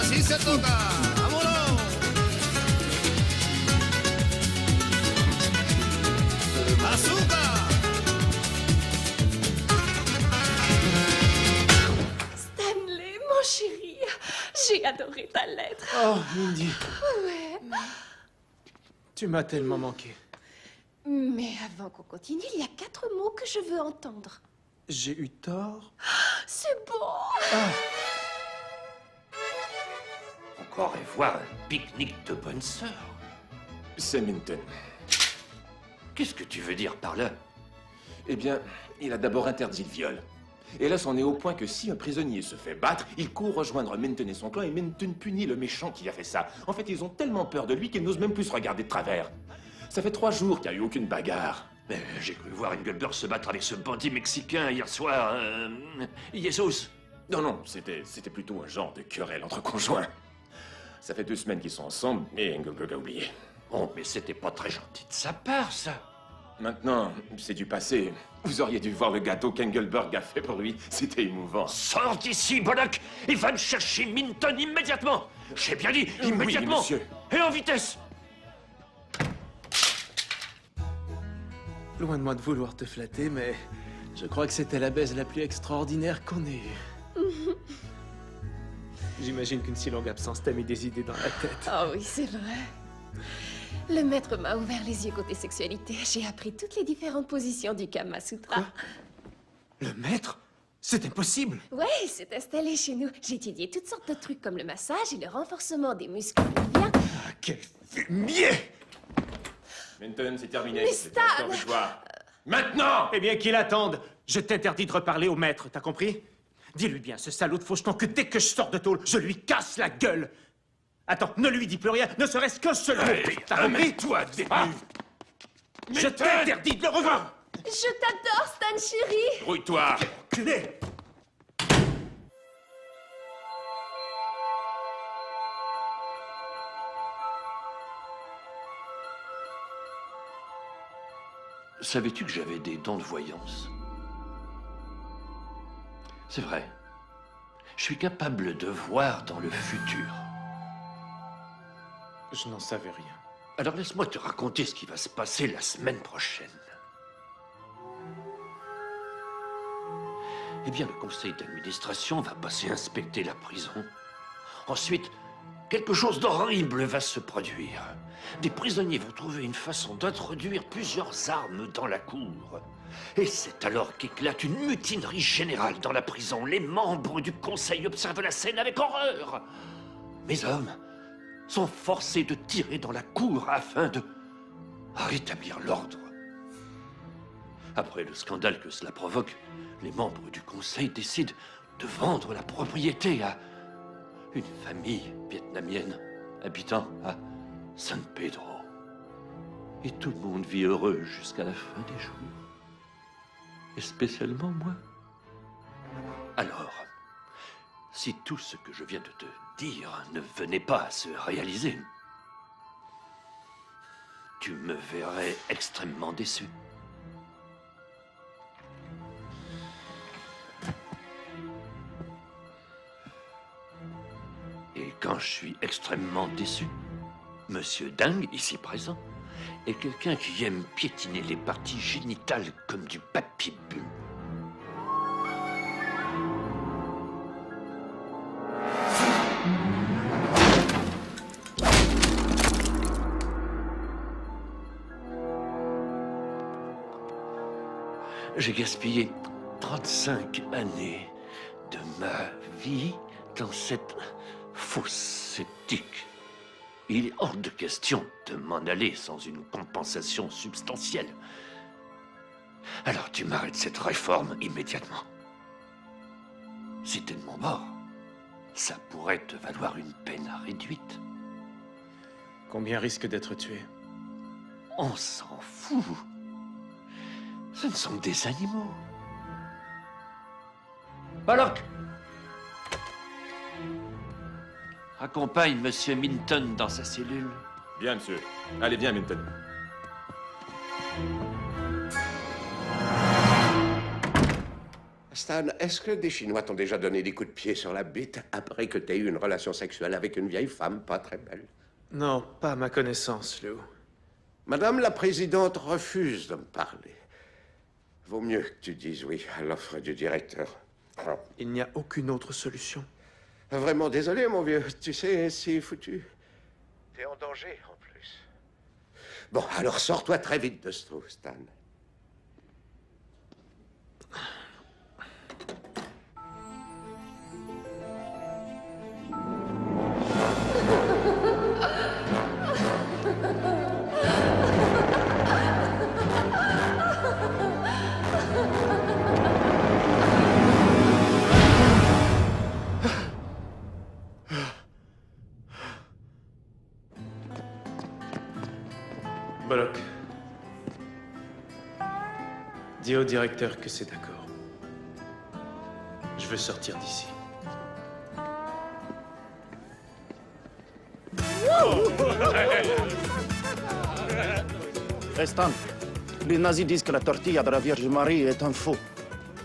Así se toca. ¡Vámonos! ¡Azúcar! Stanley, mon chéri, j'ai adoré ta lettre. Oh, Mindy, Ouais. tu m'as tellement manqué. Mais avant qu'on continue, il y a 4 mots que je veux entendre. J'ai eu tort. C'est beau. Encore et voir un pique-nique de bonne sœur. C'est Minton. Qu'est-ce que tu veux dire par là? Eh bien, il a d'abord interdit le viol. Et là, c'en est au point que si un prisonnier se fait battre, il court rejoindre Minton et son clan, et Minton punit le méchant qui a fait ça. En fait, ils ont tellement peur de lui qu'ils n'osent même plus se regarder de travers. Ça fait 3 jours qu'il n'y a eu aucune bagarre. Mais j'ai cru voir Engelbert se battre avec ce bandit mexicain hier soir. Jesus. Non, c'était plutôt un genre de querelle entre conjoints. Ça fait 2 semaines qu'ils sont ensemble, et Engelbert a oublié. Oh, mais c'était pas très gentil de sa part, ça. Maintenant, c'est du passé. Vous auriez dû voir le gâteau qu'Engelberg a fait pour lui. C'était émouvant. Sors d'ici, Bollock. Il va me chercher Minton immédiatement. J'ai bien dit, immédiatement. Oui, monsieur. Et en vitesse. Loin de moi de vouloir te flatter, mais je crois que c'était la baise la plus extraordinaire qu'on ait eue. J'imagine qu'une si longue absence t'a mis des idées dans la tête. Oh oui, c'est vrai. Le maître m'a ouvert les yeux côté sexualité. J'ai appris toutes les différentes positions du Kama Sutra. Quoi? Le maître? C'est impossible! Ouais, il s'est installé chez nous. J'ai étudié toutes sortes de trucs comme le massage et le renforcement des muscles pelviens. Ah, quel fumier! Minton, c'est terminé. Mais C'est encore Stan! de toi. Maintenant! Eh bien, qu'il attende. Je t'interdis de reparler au maître, t'as compris? Dis-lui bien, ce salaud de faucheton, que dès que je sors de tôle, je lui casse la gueule. Attends, ne lui dis plus rien, ne serait-ce qu'un seul mot. T'as compris? Toi, détenu! Je t'interdis de le revoir. Je t'adore, Stan chéri. Rouille-toi! Culé! Savais-tu que j'avais des dents de voyance? C'est vrai. Je suis capable de voir dans le futur. Je n'en savais rien. Alors laisse-moi te raconter ce qui va se passer la semaine prochaine. Eh bien, le conseil d'administration va passer inspecter la prison. Ensuite, quelque chose d'horrible va se produire. Des prisonniers vont trouver une façon d'introduire plusieurs armes dans la cour. Et c'est alors qu'éclate une mutinerie générale dans la prison. Les membres du conseil observent la scène avec horreur. Mes hommes sont forcés de tirer dans la cour afin de rétablir l'ordre. Après le scandale que cela provoque, les membres du conseil décident de vendre la propriété à une famille vietnamienne habitant à San Pedro. Et tout le monde vit heureux jusqu'à la fin des jours. Et spécialement moi. Alors, si tout ce que je viens de te dire ne venait pas à se réaliser, tu me verrais extrêmement déçu. Et quand je suis extrêmement déçu, Monsieur Deng, ici présent, est quelqu'un qui aime piétiner les parties génitales comme du papier bulle. J'ai gaspillé 35 années de ma vie dans cette fosse éthique. Il est hors de question de m'en aller sans une compensation substantielle. Alors tu m'arrêtes cette réforme immédiatement. Si t'es de mon bord, ça pourrait te valoir une peine réduite. Combien risque d'être tué? On s'en fout. Ce ne sont que des animaux. Balok! Accompagne Monsieur Minton dans sa cellule. Bien, monsieur. Allez, viens, Minton. Stan, est-ce que des Chinois t'ont déjà donné des coups de pied sur la bite après que t'aies eu une relation sexuelle avec une vieille femme pas très belle? Non, pas à ma connaissance, Lou. Madame la Présidente refuse de me parler. Vaut mieux que tu dises oui à l'offre du directeur. Oh. Il n'y a aucune autre solution. Vraiment désolé, mon vieux. Tu sais, c'est foutu. T'es en danger, en plus. Bon, alors sors-toi très vite de ce trou, Stan. Balok. Dis au directeur que c'est d'accord. Je veux sortir d'ici. Hey Stan, les nazis disent que la tortilla de la Vierge Marie est un faux.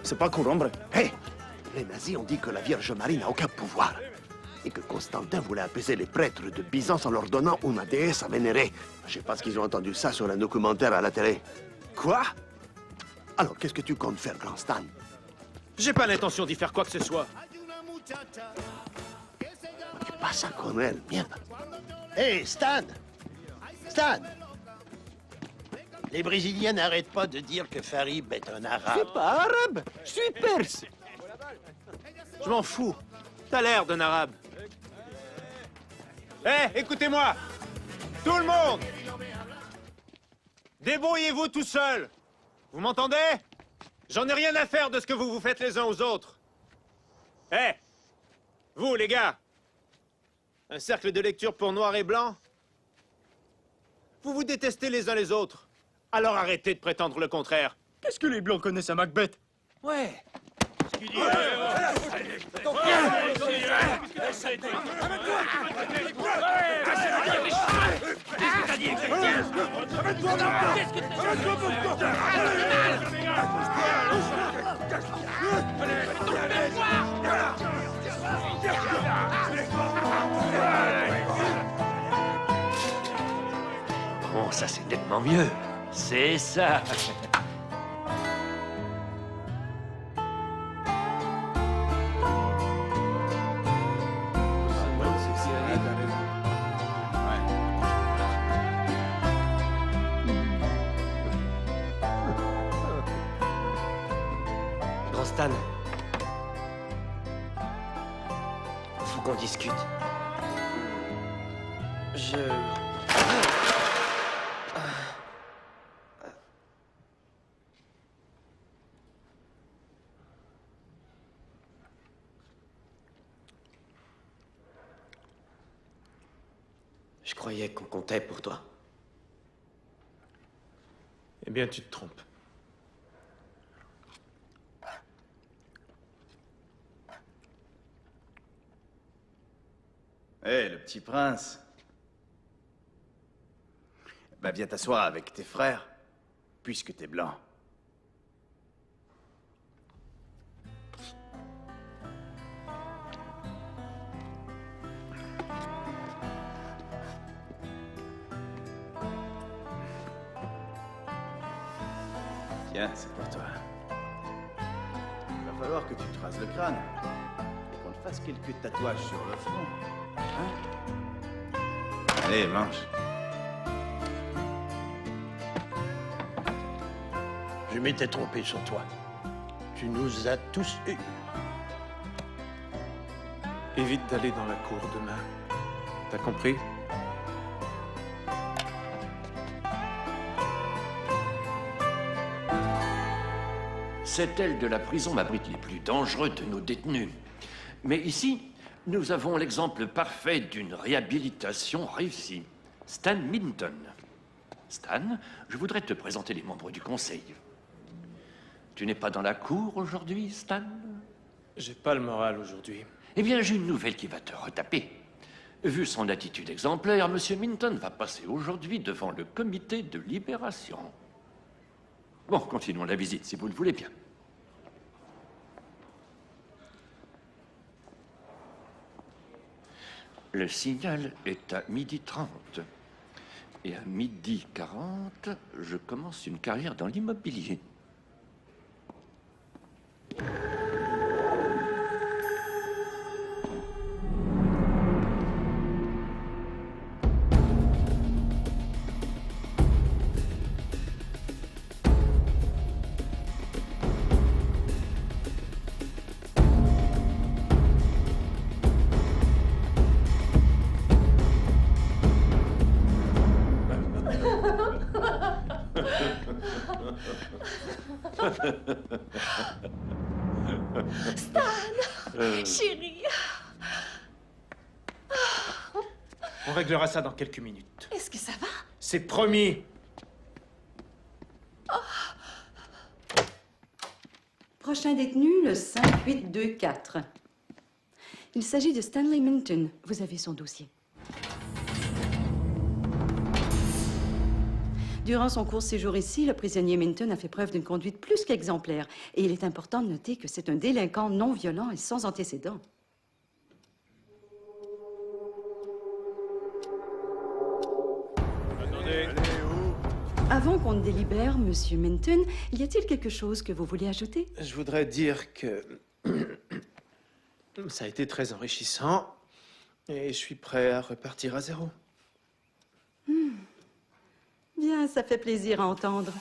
C'est pas cool, hombre. Hé! Les nazis ont dit que la Vierge Marie n'a aucun pouvoir. Et que Constantin voulait apaiser les prêtres de Byzance en leur donnant une déesse à vénérer. Je sais pas ce qu'ils ont entendu ça sur un documentaire à la télé. Quoi? Alors, qu'est-ce que tu comptes faire, grand Stan? J'ai pas l'intention d'y faire quoi que ce soit. ¿Qué pasa con él? Mierda. Hé, Stan! Stan! Les Brésiliens n'arrêtent pas de dire que Farib est un arabe. C'est pas arabe! Je suis perse! Je m'en fous. T'as l'air d'un arabe. Hé, écoutez-moi! Tout le monde! Débrouillez-vous tout seul! Vous m'entendez? J'en ai rien à faire de ce que vous vous faites les uns aux autres. Hé! Vous, les gars! Un cercle de lecture pour noir et blanc? Vous vous détestez les uns les autres. Alors arrêtez de prétendre le contraire. Qu'est-ce que les Blancs connaissent à Macbeth? Ouais. Bon, ça c'est nettement mieux. C'est ça. Stan. Faut qu'on discute. Je croyais qu'on comptait pour toi. Eh bien, tu te trompes. Hé, le petit prince. Bah, viens t'asseoir avec tes frères, puisque t'es blanc. Tiens, c'est pour toi. Il va falloir que tu te rases le crâne. Et qu'on te fasse quelques tatouages sur le front. Hein? Allez, mange. Je m'étais trompé sur toi. Tu nous as tous eus. Évite d'aller dans la cour demain. T'as compris? Cette aile de la prison abrite les plus dangereux de nos détenus. Mais ici, nous avons l'exemple parfait d'une réhabilitation réussie. Stan Minton. Stan, je voudrais te présenter les membres du conseil. Tu n'es pas dans la cour aujourd'hui, Stan? J'ai pas le moral aujourd'hui. Eh bien, j'ai une nouvelle qui va te retaper. Vu son attitude exemplaire, M. Minton va passer aujourd'hui devant le comité de libération. Bon, continuons la visite, si vous le voulez bien. Le signal est à 12h30. Et à 12h40, je commence une carrière dans l'immobilier. Stan, chérie. On réglera ça dans quelques minutes. Est-ce que ça va? C'est promis. Prochain détenu, le 5824. Il s'agit de Stanley Minton. Vous avez son dossier. Durant son court séjour ici, le prisonnier Minton a fait preuve d'une conduite plus qu'exemplaire. Et il est important de noter que c'est un délinquant non violent et sans antécédents. Attendez. Avant qu'on ne délibère, Monsieur Minton, y a-t-il quelque chose que vous voulez ajouter? Je voudrais dire que ça a été très enrichissant et je suis prêt à repartir à zéro. Bien, ça fait plaisir à entendre.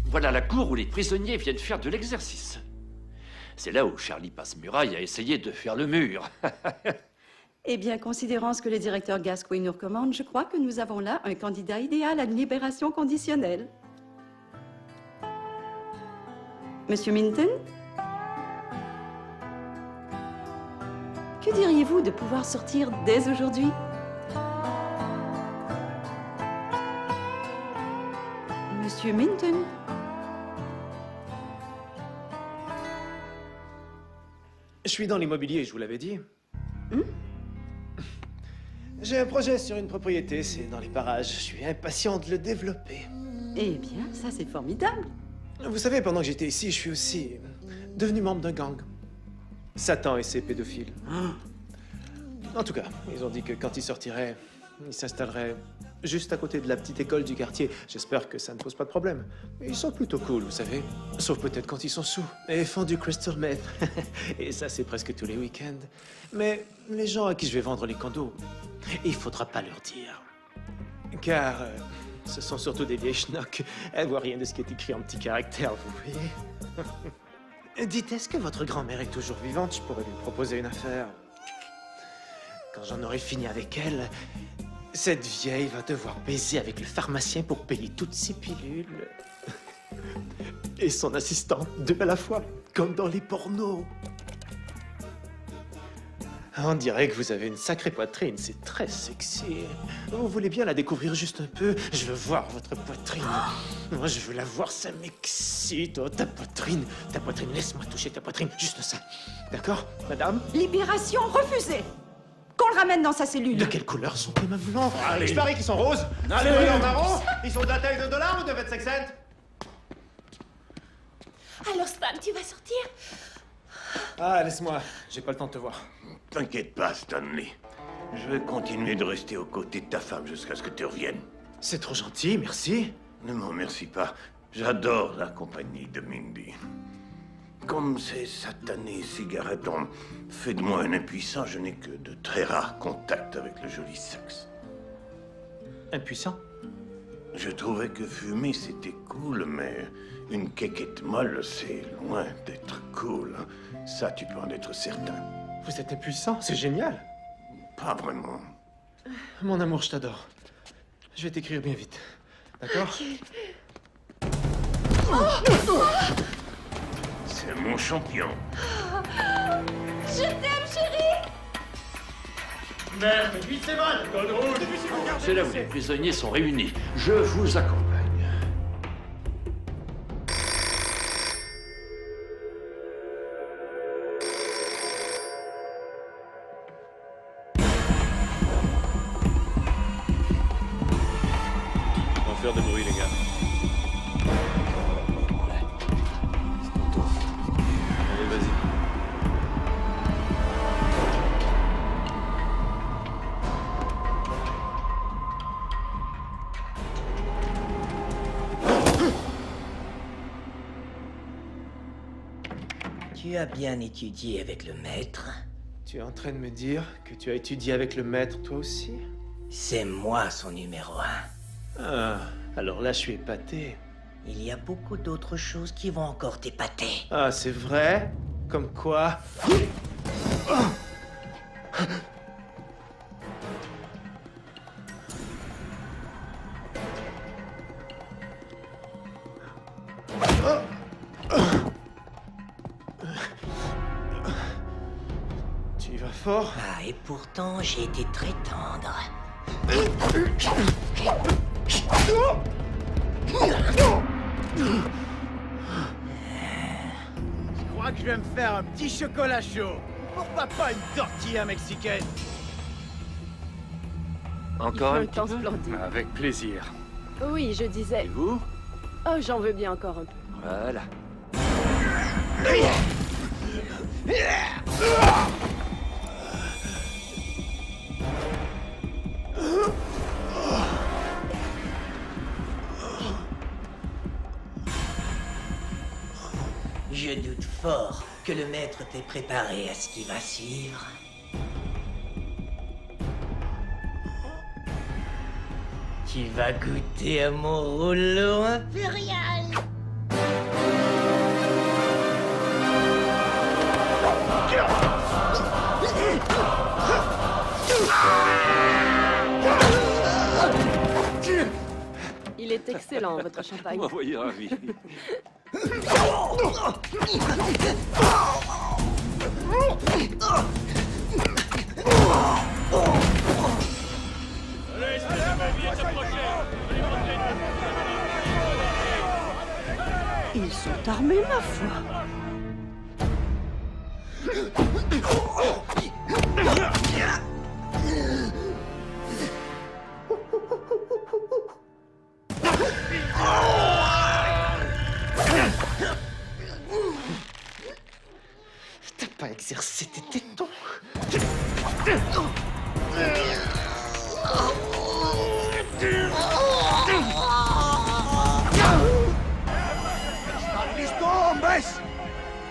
Voilà la cour où les prisonniers viennent faire de l'exercice. C'est là où Charlie Passe-Muraille a essayé de faire le mur. Eh bien, considérant ce que le directeur Gascoigne nous recommande, je crois que nous avons là un candidat idéal à une libération conditionnelle. Monsieur Minton? Que diriez-vous de pouvoir sortir dès aujourd'hui? Monsieur Minton? Je suis dans l'immobilier, je vous l'avais dit. J'ai un projet sur une propriété, c'est dans les parages. Je suis impatient de le développer. Eh bien, ça c'est formidable. Vous savez, pendant que j'étais ici, je suis aussi devenu membre d'un gang. Satan et ses pédophiles. En tout cas, ils ont dit que quand ils sortiraient, ils s'installeraient juste à côté de la petite école du quartier. J'espère que ça ne pose pas de problème. Ils sont plutôt cool, vous savez. Sauf peut-être quand ils sont sous et font du crystal meth. Et ça, c'est presque tous les week-ends. Mais les gens à qui je vais vendre les condos, il faudra pas leur dire. Car ce sont surtout des vieilles schnocks. Elles voient rien de ce qui est écrit en petits caractères, vous voyez. Dites, est-ce que votre grand-mère est toujours vivante? Je pourrais lui proposer une affaire. Quand j'en aurai fini avec elle, cette vieille va devoir baiser avec le pharmacien pour payer toutes ses pilules. Et son assistante, deux à la fois, comme dans les pornos. On dirait que vous avez une sacrée poitrine, c'est très sexy. Vous voulez bien la découvrir juste un peu? Je veux voir votre poitrine. Moi, je veux la voir, ça m'excite. Oh, ta poitrine, laisse-moi toucher ta poitrine, juste ça. D'accord, madame? Libération refusée. Qu'on le ramène dans sa cellule. De quelle couleur sont les mamelons? Allez. Je parie qu'ils sont roses. Allez, Allez, en marron. Ils sont de la taille de $1 ou de 25 cents? Alors, Stan, tu vas sortir? Ah, laisse-moi. J'ai pas le temps de te voir. T'inquiète pas, Stanley. Je vais continuer de rester aux côtés de ta femme jusqu'à ce que tu reviennes. C'est trop gentil, merci. Ne m'en remercie pas. J'adore la compagnie de Mindy. Comme ces satanées cigarettes ont fait de moi un impuissant, je n'ai que de très rares contacts avec le joli sexe. Impuissant? Je trouvais que fumer, c'était cool, mais une quéquette molle, c'est loin d'être cool. Ça, tu peux en être certain. Vous êtes impuissant, c'est génial. Pas vraiment. Mon amour, je t'adore. Je vais t'écrire bien vite. D'accord? C'est mon champion. Je t'aime, chérie! Merde, lui, c'est mal! C'est là où les prisonniers sont réunis. Je vous accompagne. On va faire de bruit, les gars. Allez, vas-y. Tu as bien étudié avec le maître. Tu es en train de me dire que tu as étudié avec le maître, toi aussi? C'est moi son numéro 1. Ah, alors là, je suis épaté. Il y a beaucoup d'autres choses qui vont encore t'épater. Ah, c'est vrai? Comme quoi? Tu y vas fort? Ah, et pourtant, j'ai été très tendre. Je crois que je vais me faire un petit chocolat chaud. Pourquoi pas une tortilla mexicaine? Encore un Il petit fait un temps peu? splendide. Avec plaisir. Oui, je disais. Et vous? Oh, j'en veux bien encore un peu. Voilà. Je doute fort que le maître t'ait préparé à ce qui va suivre. Tu vas goûter à mon rouleau impérial. Il est excellent, votre champagne. Vous m'envoyez ravi. Ils sont armés, ma foi. T'as pas exercé tes tétons?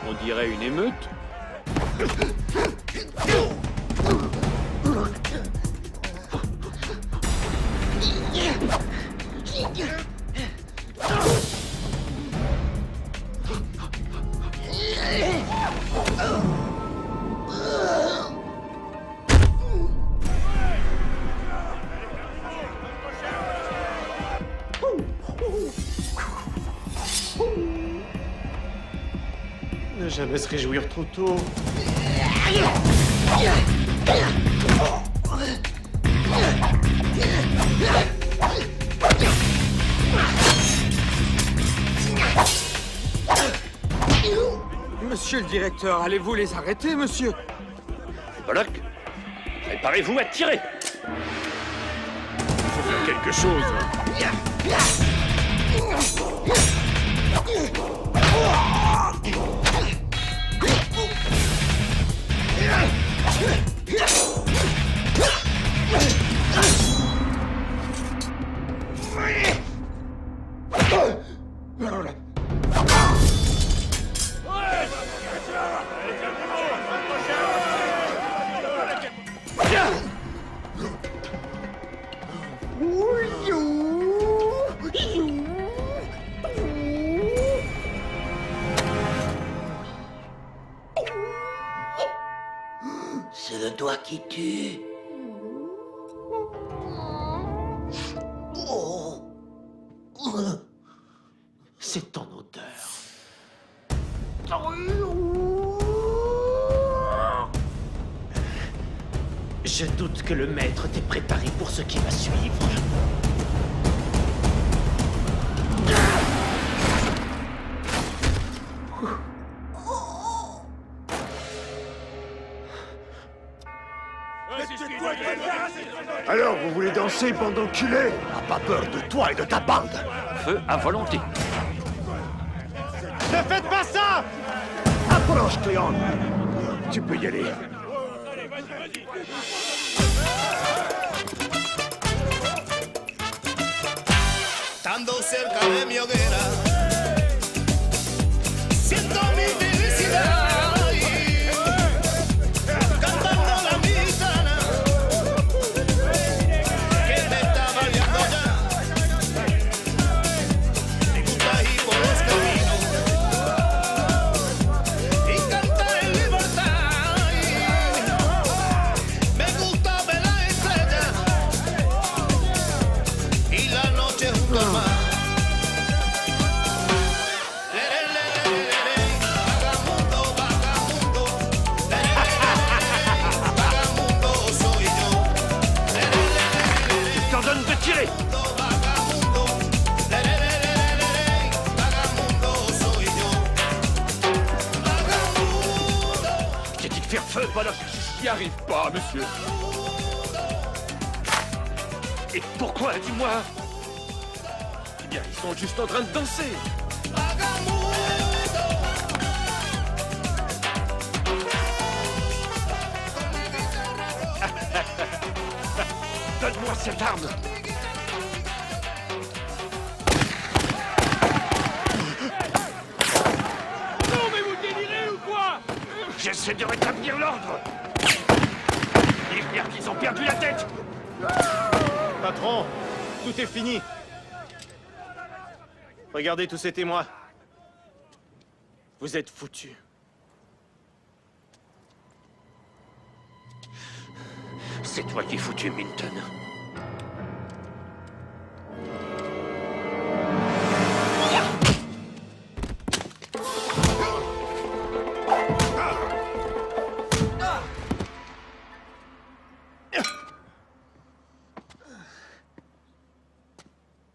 On dirait une émeute. jamais se réjouir trop tôt. Monsieur le directeur, allez-vous les arrêter, monsieur? Pollock, préparez-vous à tirer. Il faut faire quelque chose. C'est le doigt qui tue. C'est ton odeur. Je doute que le maître t'ait préparé pour ce qui va suivre. Alors, vous voulez danser pendant qu'il est? N'a pas peur de toi et de ta bande. Feu à volonté. Ne faites pas ça! Approche, Cléon. Tu peux y aller. Estando cerca de mi hoguera, siento mi felicidad, cantando la gitana que me está bailando ya. Me gusta ir por los caminos y cantar en libertad. Me gusta ver la estrella y la noche junto al mar. Tirez! Qu'est-il de faire feu, Pollock? J'y arrive pas, monsieur. Et pourquoi, dis-moi? Eh bien, ils sont juste en train de danser. Donne-moi cette arme! Non, mais vous délirez ou quoi? J'essaie de rétablir l'ordre! Les merdes, ils ont perdu la tête! Patron, tout est fini. Regardez tous ces témoins. Vous êtes foutus. C'est toi qui es foutu, Minton.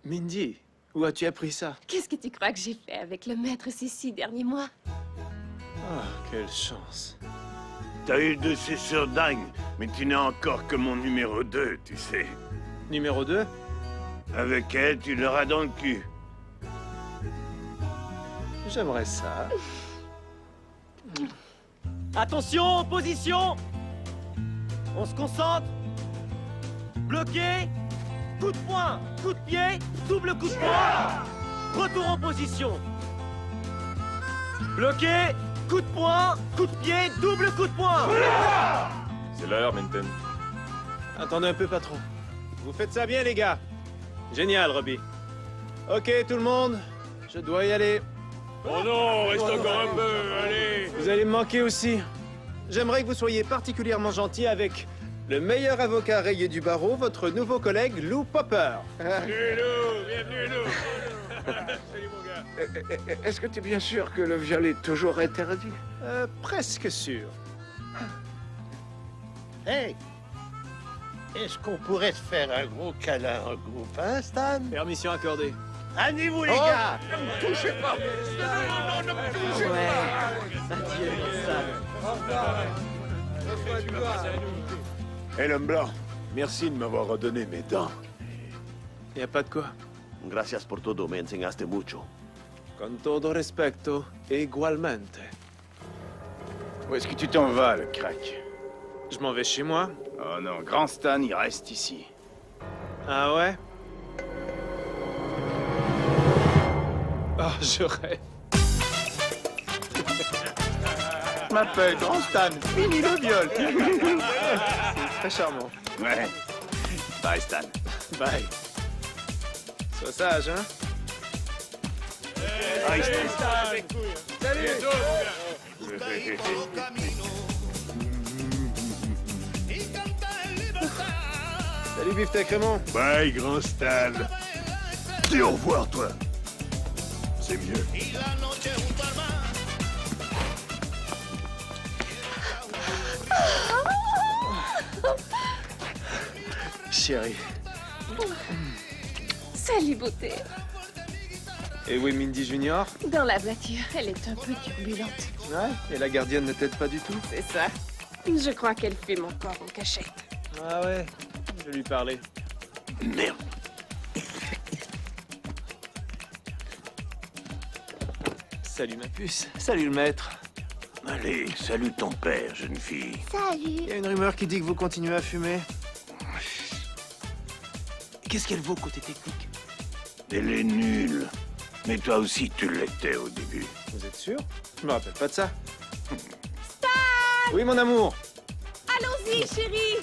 Mindy, où as-tu appris ça? Qu'est-ce que tu crois que j'ai fait avec le maître ces 6 derniers mois? Ah, quelle chance. T'as eu de ces sœurs dingues, mais tu n'es encore que mon numéro 2, tu sais. Numéro 2? Avec elle, tu l'auras dans le cul. J'aimerais ça. Attention, position! On se concentre. Bloqué. Coup de poing, coup de pied, double coup de poing. Retour en position. Bloqué. Coup de poing, coup de pied, double coup de poing. C'est l'heure, Minton. Attendez un peu, patron. Vous faites ça bien, les gars. Génial, Robbie. Ok, tout le monde, je dois y aller. Oh non, reste encore un peu, allez. Vous allez me manquer aussi. J'aimerais que vous soyez particulièrement gentil avec le meilleur avocat rayé du barreau, votre nouveau collègue Lou Popper. Bienvenue, Lou, bienvenue, Lou. Est-ce que tu es bien sûr que le viol est toujours interdit? Presque sûr. Hey! Est-ce qu'on pourrait se faire un gros câlin en groupe, hein, Stan? Permission accordée. Amenez-vous, les Oh, gars! Ne me touchez pas! Non, ne me touchez pas! Hé, l'homme blanc, merci de m'avoir redonné mes dents. Y a pas de quoi. Gracias por todo, me enseñaste mucho. Con todo respeto, igualmente. Où est-ce que tu t'en vas, le crack? Je m'en vais chez moi. Oh non, Grand Stan, il reste ici. Ah ouais? Oh, je rêve. Je m'appelle Grand Stan, fini le viol. C'est très charmant. Ouais. Bye, Stan. Bye. Sois sage, hein? Bye, Stan. Salut! Salut, Beefsteak Raymond. Bye, Grand Stan. Dis au revoir, toi. C'est mieux. Chérie. Salut, beauté. Et où est Mindy Junior? Dans la voiture, elle est un peu turbulente. Ouais, et la gardienne ne t'aide pas du tout? C'est ça. Je crois qu'elle fume encore en cachette. Ah ouais, je vais lui parler. Merde. Salut ma puce. Salut le maître. Allez, salut ton père, jeune fille. Il y a une rumeur qui dit que vous continuez à fumer. Qu'est-ce qu'elle vaut côté technique? Elle est nulle. Mais toi aussi, tu l'étais au début. Vous êtes sûr? Je me rappelle pas de ça. Stan! Oui, mon amour. Allons-y, chérie.